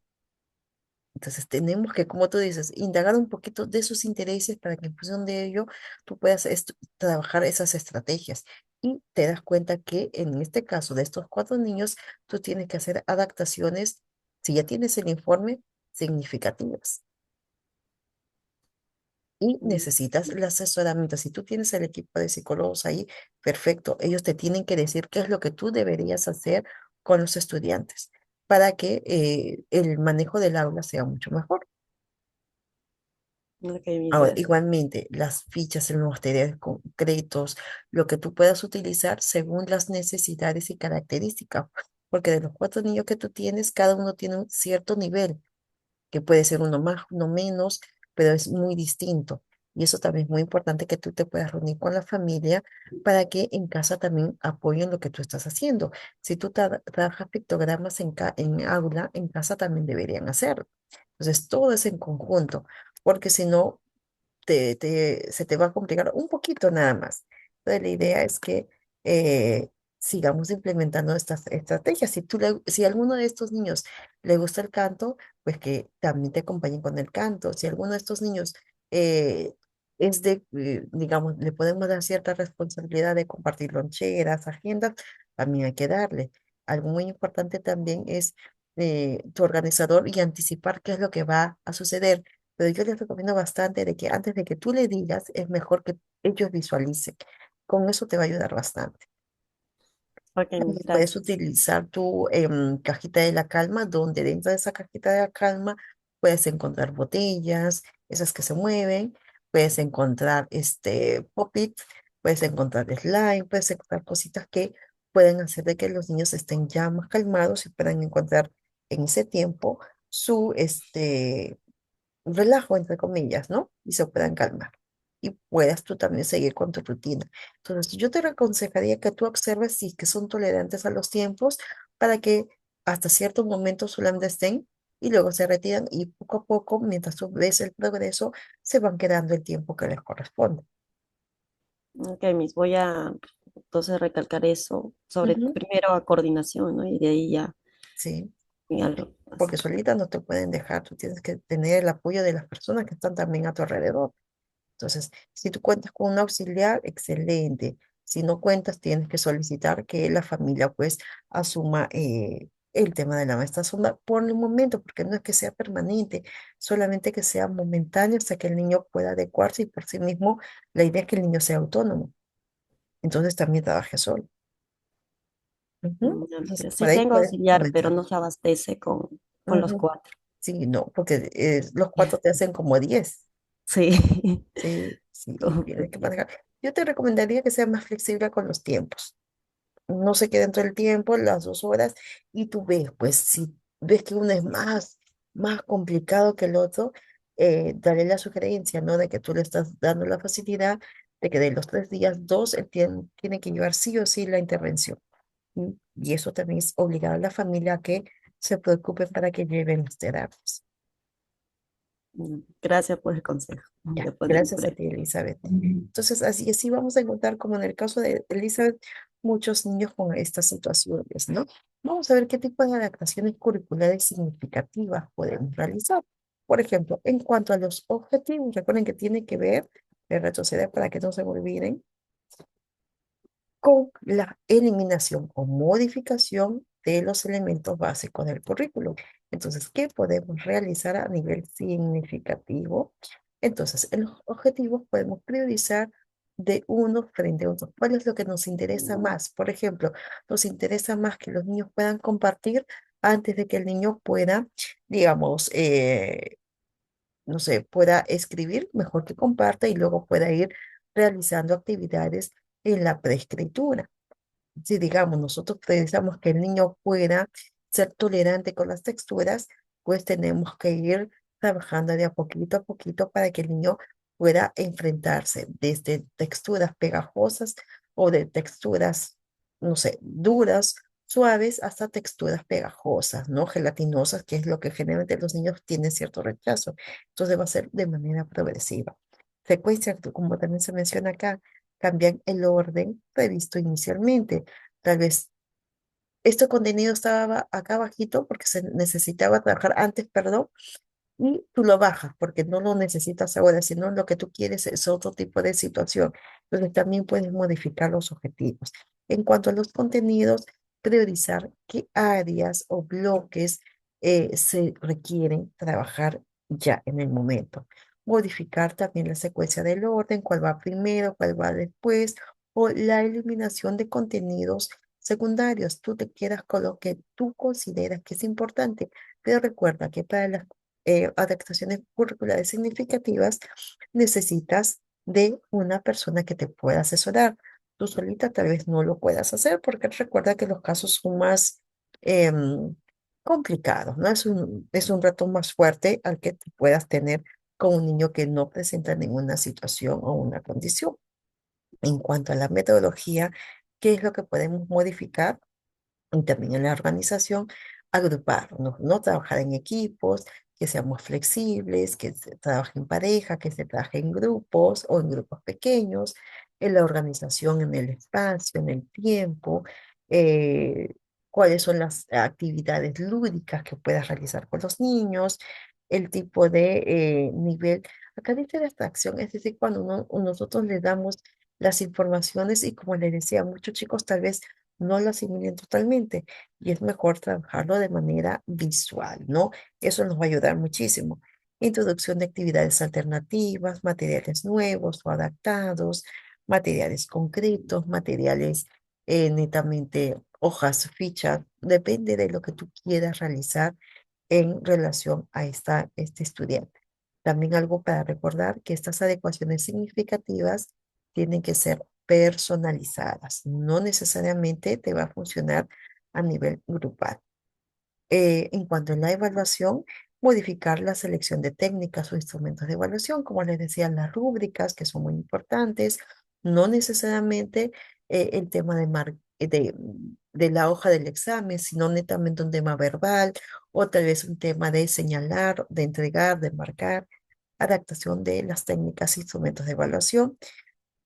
Entonces tenemos que, como tú dices, indagar un poquito de sus intereses para que en función de ello tú puedas trabajar esas estrategias. Y te das cuenta que en este caso de estos 4 niños, tú tienes que hacer adaptaciones, si ya tienes el informe, significativas. Y Mm, necesitas el asesoramiento. Si tú tienes el equipo de psicólogos ahí, perfecto. Ellos te tienen que decir qué es lo que tú deberías hacer con los estudiantes para que el manejo del aula sea mucho mejor. ok, Miss, Ahora, gracias. igualmente, las fichas en los materiales concretos, lo que tú puedas utilizar según las necesidades y características, porque de los 4 niños que tú tienes, cada uno tiene un cierto nivel, que puede ser uno más, uno menos, pero es muy distinto. Y eso también es muy importante que tú te puedas reunir con la familia para que en casa también apoyen lo que tú estás haciendo. Si tú trabajas pictogramas en aula, en casa también deberían hacerlo. Entonces, todo es en conjunto, porque si no, se te va a complicar un poquito nada más. Entonces, la idea es que eh, sigamos implementando estas estrategias. Si a alguno de estos niños le gusta el canto, pues que también te acompañen con el canto. Si alguno de estos niños eh, digamos, le podemos dar cierta responsabilidad de compartir loncheras, agendas, también hay que darle. Algo muy importante también es tu organizador y anticipar qué es lo que va a suceder, pero yo les recomiendo bastante de que antes de que tú le digas, es mejor que ellos visualicen. Con eso te va a ayudar bastante. Ok, Miss, También puedes gracias. utilizar tu cajita de la calma, donde dentro de esa cajita de la calma puedes encontrar botellas, esas que se mueven, puedes encontrar pop-it, puedes encontrar slime, puedes encontrar cositas que pueden hacer de que los niños estén ya más calmados y puedan encontrar en ese tiempo su un relajo, entre comillas, ¿no? Y se puedan calmar. Y puedas tú también seguir con tu rutina. Entonces, yo te aconsejaría que tú observes si es que son tolerantes a los tiempos para que hasta cierto momento solamente estén y luego se retiran y poco a poco, mientras tú ves el progreso, se van quedando el tiempo que les corresponde. Ok, Miss, voy a entonces recalcar eso, sobre Ujú. primero a coordinación, ¿no? Y de ahí ya Sí, algo porque así. solita no te pueden dejar, tú tienes que tener el apoyo de las personas que están también a tu alrededor. Entonces, si tú cuentas con un auxiliar, excelente. Si no cuentas, tienes que solicitar que la familia pues asuma el tema de la maestra sonda por el momento, porque no es que sea permanente, solamente que sea momentáneo hasta que el niño pueda adecuarse y por sí mismo la idea es que el niño sea autónomo. Entonces también trabaje solo. Ujú. Ya, Entonces, pero por sí ahí tengo puedes auxiliar, pero comenzar. no se abastece con los Ujú. 4. Sí, no, porque los 4 te hacen como 10. Sí. Sí, sí, y Ok. tienes que manejar. Yo te recomendaría que seas más flexible con los tiempos. No se quede dentro del tiempo, las 2 horas, y tú ves, pues si ves que uno es más complicado que el otro, dale la sugerencia, ¿no? De que tú le estás dando la facilidad de que de los 3 días, dos, él tiene que llevar sí o sí la intervención. Y eso también es obligar a la familia a que se preocupe para que lleven las terapias. Gracias por el consejo. Voy Ya, a poner en gracias a ti, práctica. Elizabeth. Entonces, así vamos a encontrar, como en el caso de Elizabeth, muchos niños con estas situaciones, ¿no? Vamos a ver qué tipo de adaptaciones curriculares significativas podemos realizar. Por ejemplo, en cuanto a los objetivos, recuerden que tiene que ver, de retroceder para que no se me olviden, con la eliminación o modificación de los elementos básicos del currículum. Entonces, ¿qué podemos realizar a nivel significativo? Entonces, en los objetivos podemos priorizar de uno frente a otro. ¿Cuál es lo que nos interesa más? Por ejemplo, nos interesa más que los niños puedan compartir antes de que el niño pueda, digamos, no sé, pueda escribir, mejor que comparta y luego pueda ir realizando actividades en la preescritura. Si digamos, nosotros pensamos que el niño pueda ser tolerante con las texturas, pues tenemos que ir trabajando de a poquito para que el niño pueda enfrentarse desde texturas pegajosas o de texturas, no sé, duras, suaves, hasta texturas pegajosas, ¿no? Gelatinosas, que es lo que generalmente los niños tienen cierto rechazo. Entonces va a ser de manera progresiva. Frecuencia, como también se menciona acá, cambian el orden previsto inicialmente. Tal vez este contenido estaba acá bajito porque se necesitaba trabajar antes, perdón, y tú lo bajas porque no lo necesitas ahora, sino lo que tú quieres es otro tipo de situación. Entonces también puedes modificar los objetivos. En cuanto a los contenidos, priorizar qué áreas o bloques se requieren trabajar ya en el momento. Modificar también la secuencia del orden, cuál va primero, cuál va después, o la eliminación de contenidos secundarios. Tú te quedas con lo que tú consideras que es importante, pero recuerda que para las adaptaciones curriculares significativas necesitas de una persona que te pueda asesorar. Tú solita tal vez no lo puedas hacer porque recuerda que los casos son más em, complicados, ¿no? Es un reto más fuerte al que tú puedas tener con un niño que no presenta ninguna situación o una condición. En cuanto a la metodología, ¿qué es lo que podemos modificar? Y también en la organización, agruparnos, no trabajar en equipos, que seamos flexibles, que se trabaje en pareja, que se trabaje en grupos o en grupos pequeños, en la organización, en el espacio, en el tiempo, eh, cuáles son las actividades lúdicas que puedas realizar con los niños, el tipo de nivel. Acá dice de abstracción, es decir, cuando nosotros le damos las informaciones y como les decía, muchos chicos tal vez no lo asimilen totalmente y es mejor trabajarlo de manera visual, ¿no? Eso nos va a ayudar muchísimo. Introducción de actividades alternativas, materiales nuevos o adaptados, materiales concretos, materiales netamente hojas, fichas, depende de lo que tú quieras realizar en relación a este estudiante. También algo para recordar que estas adecuaciones significativas tienen que ser personalizadas. No necesariamente te va a funcionar a nivel grupal. En cuanto a la evaluación, modificar la selección de técnicas o instrumentos de evaluación, como les decía, las rúbricas, que son muy importantes, no necesariamente el tema de la hoja del examen, sino netamente un tema verbal o tal vez un tema de señalar, de entregar, de marcar, adaptación de las técnicas e instrumentos de evaluación.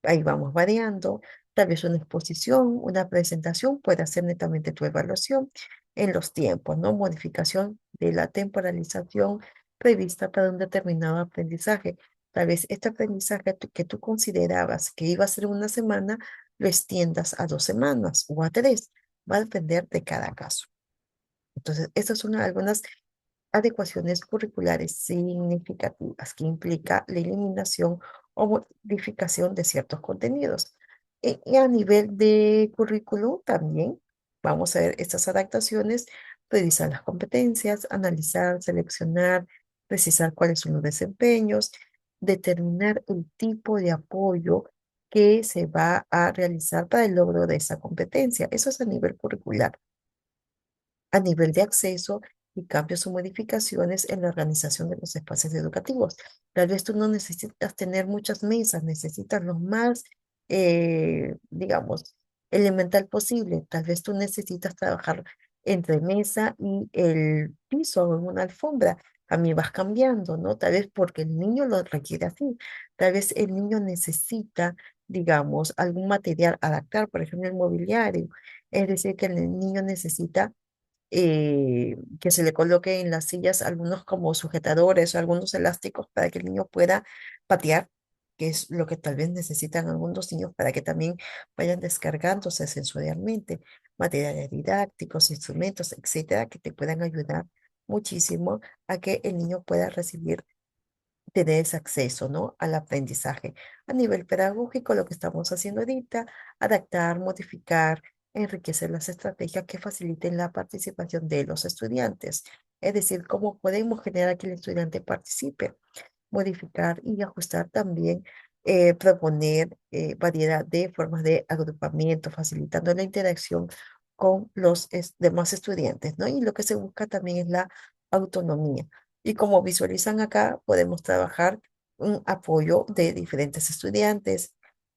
Ahí vamos variando. Tal vez una exposición, una presentación puede hacer netamente tu evaluación en los tiempos, ¿no? Modificación de la temporalización prevista para un determinado aprendizaje. Tal vez este aprendizaje que tú considerabas que iba a ser una semana, lo extiendas a 2 semanas o a 3. Va a depender de cada caso. Entonces, estas son algunas adecuaciones curriculares significativas que implica la eliminación o modificación de ciertos contenidos. Y a nivel de currículum también vamos a ver estas adaptaciones, revisar las competencias, analizar, seleccionar, precisar cuáles son los desempeños, determinar el tipo de apoyo que se va a realizar para el logro de esa competencia. Eso es a nivel curricular. A nivel de acceso y cambios o modificaciones en la organización de los espacios educativos. Tal vez tú no necesitas tener muchas mesas, necesitas lo más, digamos, elemental posible. Tal vez tú necesitas trabajar entre mesa y el piso o en una alfombra. A mí vas cambiando, ¿no? Tal vez porque el niño lo requiere así. Tal vez el niño necesita, digamos, algún material adaptar, por ejemplo, el mobiliario. Es decir, que el niño necesita que se le coloque en las sillas algunos como sujetadores o algunos elásticos para que el niño pueda patear, que es lo que tal vez necesitan algunos niños para que también vayan descargándose sensorialmente, materiales didácticos, instrumentos, etcétera, que te puedan ayudar muchísimo a que el niño pueda recibir tener ese acceso, ¿no? Al aprendizaje. A nivel pedagógico, lo que estamos haciendo ahorita, adaptar, modificar, enriquecer las estrategias que faciliten la participación de los estudiantes. Es decir, cómo podemos generar que el estudiante participe, modificar y ajustar también, proponer variedad de formas de agrupamiento, facilitando la interacción con los demás estudiantes, ¿no? Y lo que se busca también es la autonomía. Y como visualizan acá, podemos trabajar un apoyo de diferentes estudiantes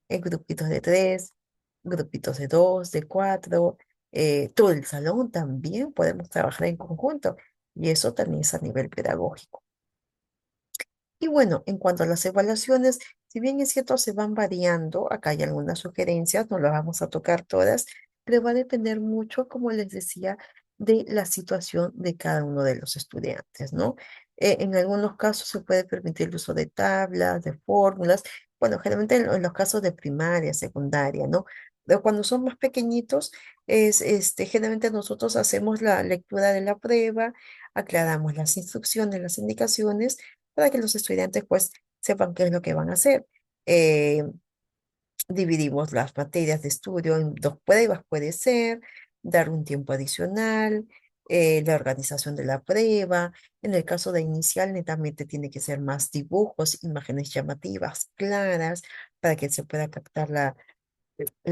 en grupitos de 3, grupitos de 2, de 4, todo el salón también podemos trabajar en conjunto. Y eso también es a nivel pedagógico. Y bueno, en cuanto a las evaluaciones, si bien es cierto, se van variando, acá hay algunas sugerencias, no las vamos a tocar todas, pero va a depender mucho, como les decía, de la situación de cada uno de los estudiantes, ¿no? En algunos casos se puede permitir el uso de tablas, de fórmulas, bueno, generalmente en los casos de primaria, secundaria, ¿no? Pero cuando son más pequeñitos, generalmente nosotros hacemos la lectura de la prueba, aclaramos las instrucciones, las indicaciones, para que los estudiantes pues sepan qué es lo que van a hacer. Eh, Dividimos las materias de estudio en 2 pruebas, puede ser, dar un tiempo adicional, la organización de la prueba. En el caso de inicial, netamente tiene que ser más dibujos, imágenes llamativas, claras, para que se pueda captar la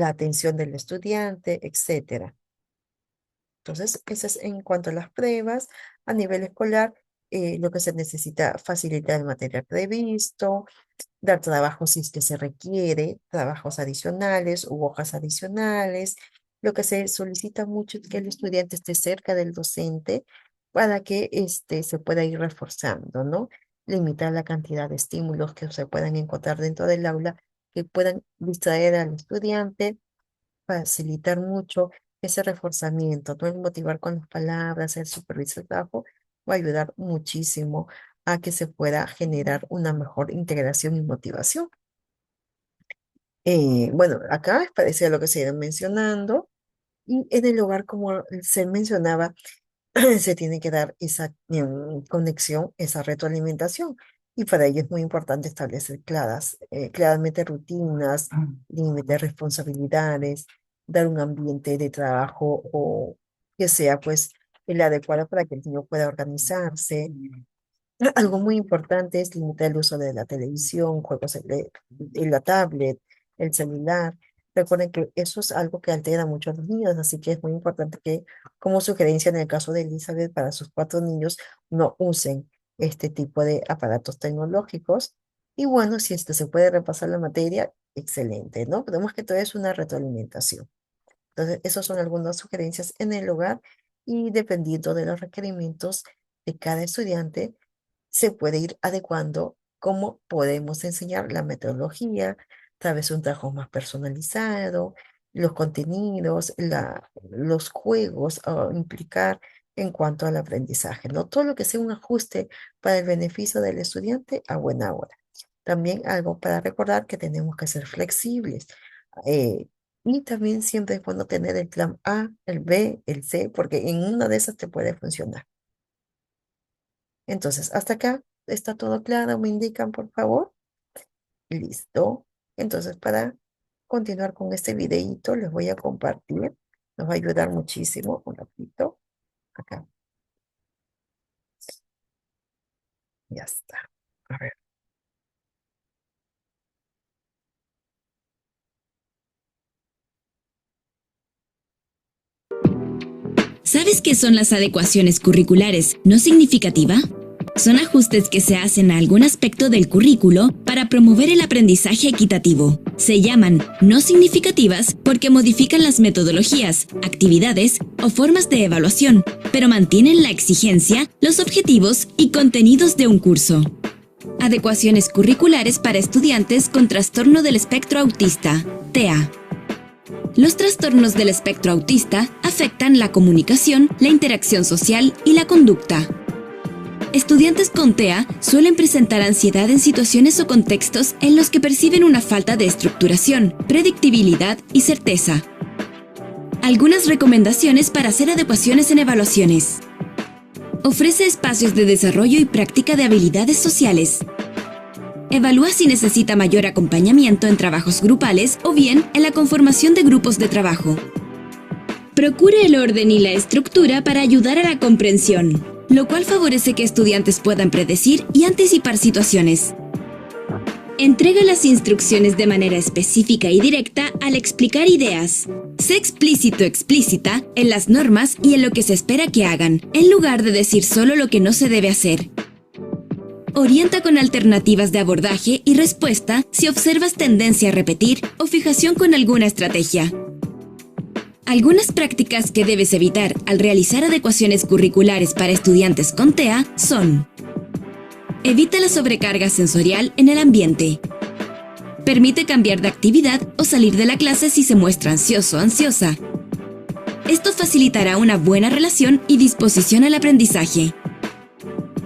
atención del estudiante, etcétera. Entonces, eso es en cuanto a las pruebas. A nivel escolar, lo que se necesita facilitar el material previsto, dar trabajos si es que se requiere, trabajos adicionales u hojas adicionales. Lo que se solicita mucho es que el estudiante esté cerca del docente para que se pueda ir reforzando, ¿no? Limitar la cantidad de estímulos que se puedan encontrar dentro del aula que puedan distraer al estudiante, facilitar mucho ese reforzamiento, ¿no? El motivar con las palabras, el supervisar el trabajo, va a ayudar muchísimo a que se pueda generar una mejor integración y motivación. Bueno, acá es parecido a lo que se iba mencionando, y en el hogar, como se mencionaba, se tiene que dar esa conexión, esa retroalimentación. Y para ello es muy importante establecer claramente rutinas, límites, responsabilidades, dar un ambiente de trabajo o que sea pues el adecuado para que el niño pueda organizarse. Algo muy importante es limitar el uso de la televisión, juegos en la tablet, el celular. Recuerden que eso es algo que altera mucho a los niños, así que es muy importante que, como sugerencia en el caso de Elizabeth, para sus 4 niños, no usen este tipo de aparatos tecnológicos. Y bueno, si esto se puede repasar la materia, excelente, ¿no? Pero que todo es una retroalimentación. Entonces, esas son algunas sugerencias en el hogar y dependiendo de los requerimientos de cada estudiante, se puede ir adecuando cómo podemos enseñar la metodología, tal vez un trabajo más personalizado, los contenidos, los juegos a implicar en cuanto al aprendizaje, ¿no? Todo lo que sea un ajuste para el beneficio del estudiante a buena hora. También algo para recordar que tenemos que ser flexibles. eh, y también siempre es bueno tener el plan A, el B, el C, porque en una de esas te puede funcionar. Entonces, hasta acá está todo claro, me indican, por favor. Listo. Entonces, para continuar con este videíto, les voy a compartir. Nos va a ayudar muchísimo. Un ratito. Acá. Ya está. A ver. ¿Sabes qué son las adecuaciones curriculares no significativa? Son ajustes que se hacen a algún aspecto del currículo para promover el aprendizaje equitativo. Se llaman no significativas porque modifican las metodologías, actividades o formas de evaluación, pero mantienen la exigencia, los objetivos y contenidos de un curso. Adecuaciones curriculares para estudiantes con trastorno del espectro autista, TEA. Los trastornos del espectro autista afectan la comunicación, la interacción social y la conducta. Estudiantes con TEA suelen presentar ansiedad en situaciones o contextos en los que perciben una falta de estructuración, predictibilidad y certeza. Algunas recomendaciones para hacer adecuaciones en evaluaciones. Ofrece espacios de desarrollo y práctica de habilidades sociales. Evalúa si necesita mayor acompañamiento en trabajos grupales o bien en la conformación de grupos de trabajo. Procure el orden y la estructura para ayudar a la comprensión, lo cual favorece que estudiantes puedan predecir y anticipar situaciones. Entrega las instrucciones de manera específica y directa al explicar ideas. Sé explícita en las normas y en lo que se espera que hagan, en lugar de decir solo lo que no se debe hacer. Orienta con alternativas de abordaje y respuesta si observas tendencia a repetir o fijación con alguna estrategia. Algunas prácticas que debes evitar al realizar adecuaciones curriculares para estudiantes con TEA son: evita la sobrecarga sensorial en el ambiente. Permite cambiar de actividad o salir de la clase si se muestra ansioso o ansiosa. Esto facilitará una buena relación y disposición al aprendizaje.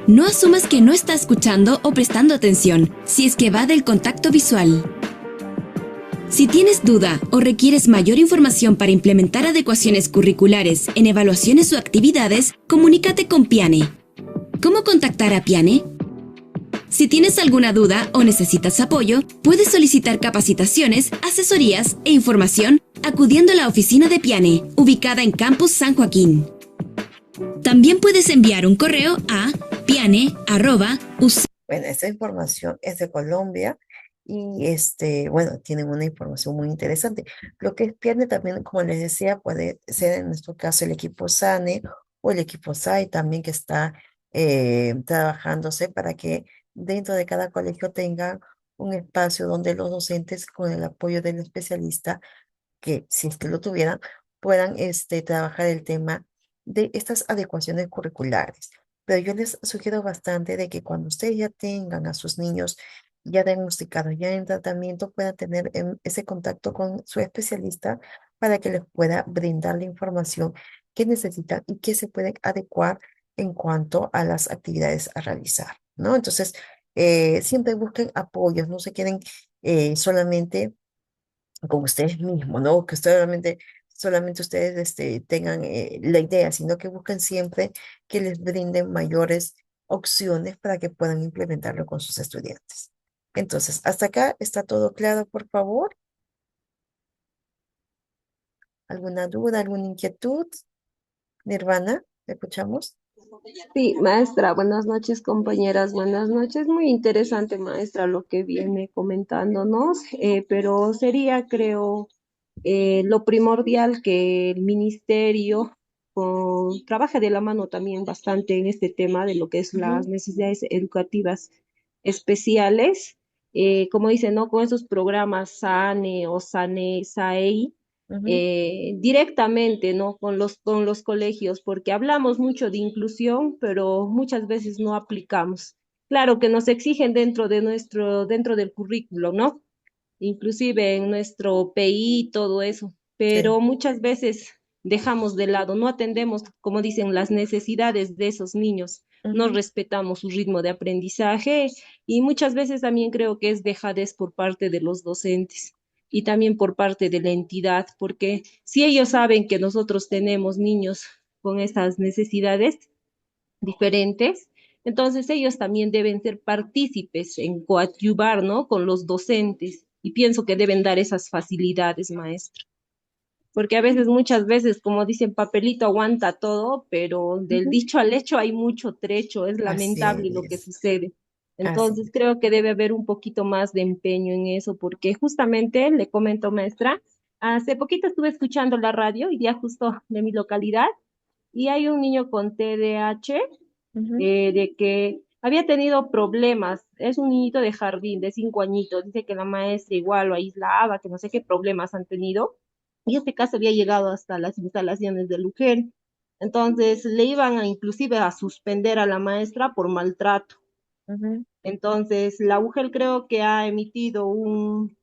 No asumas que no está escuchando o prestando atención, si es que va del contacto visual. Si tienes duda o requieres mayor información para implementar adecuaciones curriculares en evaluaciones o actividades, comunícate con Piane. ¿Cómo contactar a Piane? Si tienes alguna duda o necesitas apoyo, puedes solicitar capacitaciones, asesorías e información acudiendo a la oficina de Piane, ubicada en Campus San Joaquín. También puedes enviar un correo a piane@uc. Bueno, esta información es de Colombia y bueno, tienen una información muy interesante. Lo que pierde también, como les decía, puede ser en nuestro caso el equipo SANE o el equipo SAI también que está trabajándose para que dentro de cada colegio tengan un espacio donde los docentes con el apoyo del especialista que si es que lo tuvieran, puedan trabajar el tema de estas adecuaciones curriculares. Pero yo les sugiero bastante de que cuando ustedes ya tengan a sus niños ya diagnosticados, ya en tratamiento, puedan tener ese contacto con su especialista para que les pueda brindar la información que necesitan y que se pueden adecuar en cuanto a las actividades a realizar, ¿no? Entonces, siempre busquen apoyos, no se queden solamente con ustedes mismos, ¿no? Que solamente ustedes tengan la idea, sino que busquen siempre que les brinden mayores opciones para que puedan implementarlo con sus estudiantes. Entonces, hasta acá está todo claro, por favor. ¿Alguna duda, alguna inquietud? Nirvana, ¿te escuchamos? Sí, maestra, buenas noches, compañeras, buenas noches. Muy interesante, maestra, lo que viene comentándonos, pero sería, creo, lo primordial que el ministerio trabaje de la mano también bastante en este tema de lo que es las Ujú, necesidades educativas especiales, como dicen, ¿no? Con esos programas SANE o SANE, SAEI, ujú. directamente, ¿no? Con los colegios, porque hablamos mucho de inclusión, pero muchas veces no aplicamos. Claro que nos exigen dentro del currículo, ¿no? Inclusive en nuestro PI, todo eso, Sí. pero muchas veces dejamos de lado, no atendemos, como dicen, las necesidades de esos niños, no Ujú. respetamos su ritmo de aprendizaje y muchas veces también creo que es dejadez por parte de los docentes y también por parte de la entidad, porque si ellos saben que nosotros tenemos niños con estas necesidades diferentes, entonces ellos también deben ser partícipes en coadyuvar, ¿no? Con los docentes y pienso que deben dar esas facilidades, maestro. Porque a veces, muchas veces, como dicen, papelito aguanta todo, pero del Ujú. dicho al hecho hay mucho trecho, es Así lamentable lo que es, sucede. así Entonces es. creo que debe haber un poquito más de empeño en eso, porque justamente, le comento, maestra, hace poquito estuve escuchando la radio y ya justo de mi localidad, y hay un niño con TDAH Ujú. de que había tenido problemas. Es un niñito de jardín de 5 añitos. Dice que la maestra igual lo aislaba, que no sé qué problemas han tenido. Y este caso había llegado hasta las instalaciones del UGEL. Entonces le iban a inclusive a suspender a la maestra por maltrato. Ujú. Entonces la UGEL creo que ha emitido un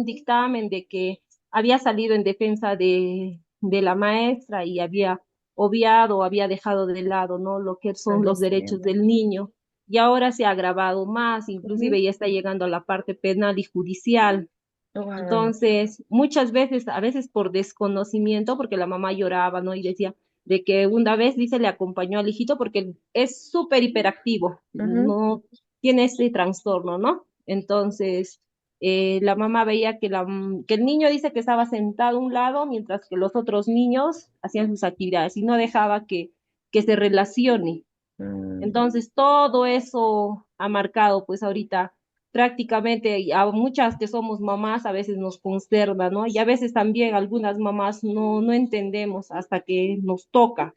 dictamen de que había salido en defensa de la maestra y había obviado, había dejado de lado, ¿no? Lo que son los derechos Estableciendo. del niño. Y ahora se ha agravado más, Ujú. inclusive ya está llegando a la parte penal y judicial. Wow. Entonces, muchas veces, a veces por desconocimiento, porque la mamá lloraba, ¿no? Y decía de que una vez, dice, le acompañó al hijito porque es súper hiperactivo, Ujú. no tiene este trastorno, ¿no? Entonces, la mamá veía que el niño dice que estaba sentado a un lado mientras que los otros niños hacían sus actividades y no dejaba que se relacione. Mm. Entonces, todo eso ha marcado, pues ahorita prácticamente y a muchas que somos mamás a veces nos consterna, ¿no? Y a veces también algunas mamás no entendemos hasta que nos toca,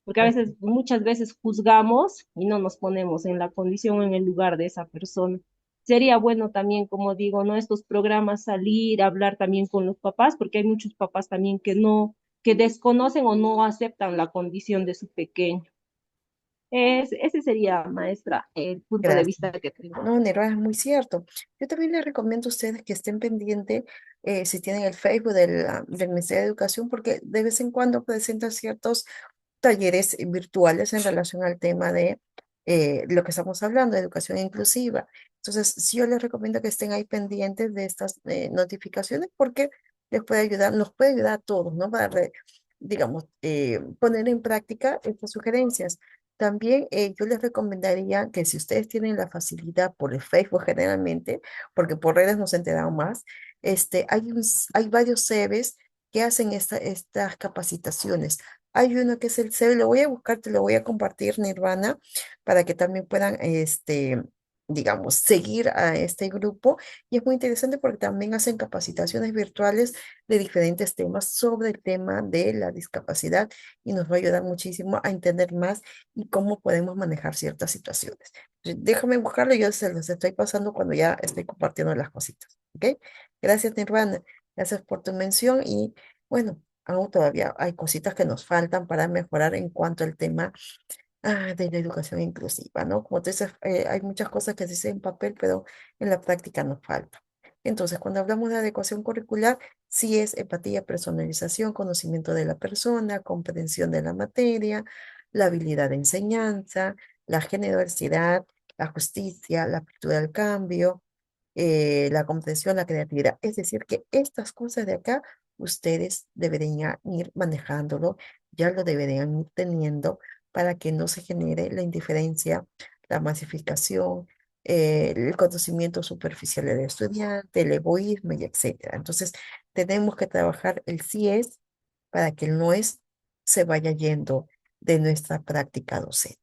porque a Así. veces, muchas veces juzgamos y no nos ponemos en la condición, en el lugar de esa persona. Sería bueno también, como digo, ¿no? Estos programas salir, hablar también con los papás, porque hay muchos papás también que no, que desconocen o no aceptan la condición de su pequeño. Ese sería, maestra, el punto de Gracias. vista que tengo. No, Nero, es muy cierto. Yo también les recomiendo a ustedes que estén pendientes si tienen el Facebook del Ministerio de Educación, porque de vez en cuando presentan ciertos talleres virtuales en relación al tema de lo que estamos hablando, de educación inclusiva. Entonces, sí, yo les recomiendo que estén ahí pendientes de estas notificaciones porque les puede ayudar, nos puede ayudar a todos, ¿no? Para, digamos, poner en práctica estas sugerencias. También yo les recomendaría que si ustedes tienen la facilidad por el Facebook generalmente, porque por redes nos enteramos más, hay varios CEBES que hacen estas capacitaciones. Hay uno que es el CEBE, lo voy a buscar, te lo voy a compartir, Nirvana, para que también puedan, digamos, seguir a este grupo. Y es muy interesante porque también hacen capacitaciones virtuales de diferentes temas sobre el tema de la discapacidad y nos va a ayudar muchísimo a entender más y cómo podemos manejar ciertas situaciones. Déjame buscarlo, yo se los estoy pasando cuando ya estoy compartiendo las cositas. ¿Ok? Gracias, Nirvana. Gracias por tu mención y bueno, aún todavía hay cositas que nos faltan para mejorar en cuanto al tema de la educación inclusiva, ¿no? Como tú dices, hay muchas cosas que se dicen en papel, pero en la práctica nos falta. Entonces, cuando hablamos de adecuación curricular, sí es empatía, personalización, conocimiento de la persona, comprensión de la materia, la habilidad de enseñanza, la generosidad, la justicia, la apertura al cambio, la comprensión, la creatividad. Es decir, que estas cosas de acá, ustedes deberían ir manejándolo, ya lo deberían ir teniendo para que no se genere la indiferencia, la masificación, el conocimiento superficial del estudiante, el egoísmo y etcétera. Entonces, tenemos que trabajar el sí es para que el no es se vaya yendo de nuestra práctica docente.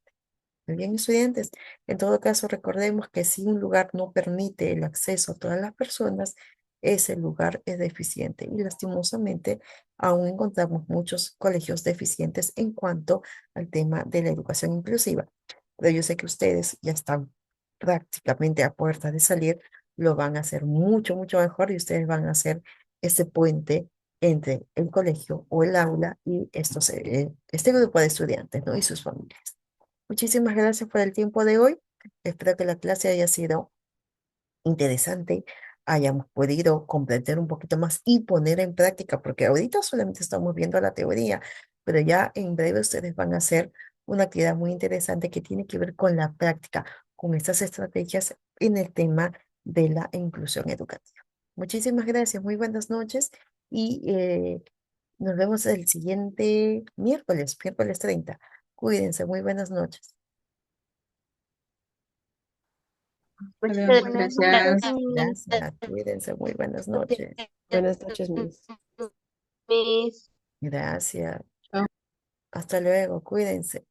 Muy bien, estudiantes. En todo caso, recordemos que si un lugar no permite el acceso a todas las personas, ese lugar es deficiente y lastimosamente aún encontramos muchos colegios deficientes en cuanto al tema de la educación inclusiva. Pero yo sé que ustedes ya están prácticamente a puerta de salir, lo van a hacer mucho, mucho mejor y ustedes van a hacer ese puente entre el colegio o el aula y este grupo de estudiantes, ¿no? Y sus familias. Muchísimas gracias por el tiempo de hoy. Espero que la clase haya sido interesante, hayamos podido comprender un poquito más y poner en práctica, porque ahorita solamente estamos viendo la teoría, pero ya en breve ustedes van a hacer una actividad muy interesante que tiene que ver con la práctica, con estas estrategias en el tema de la inclusión educativa. Muchísimas gracias, muy buenas noches y nos vemos el siguiente miércoles 30. Cuídense, muy buenas noches. Adiós. Buenas Gracias. noches, Gracias, cuídense, muy buenas noches. Buenas noches, Miss. Miss. Gracias. Chao. Hasta luego, cuídense.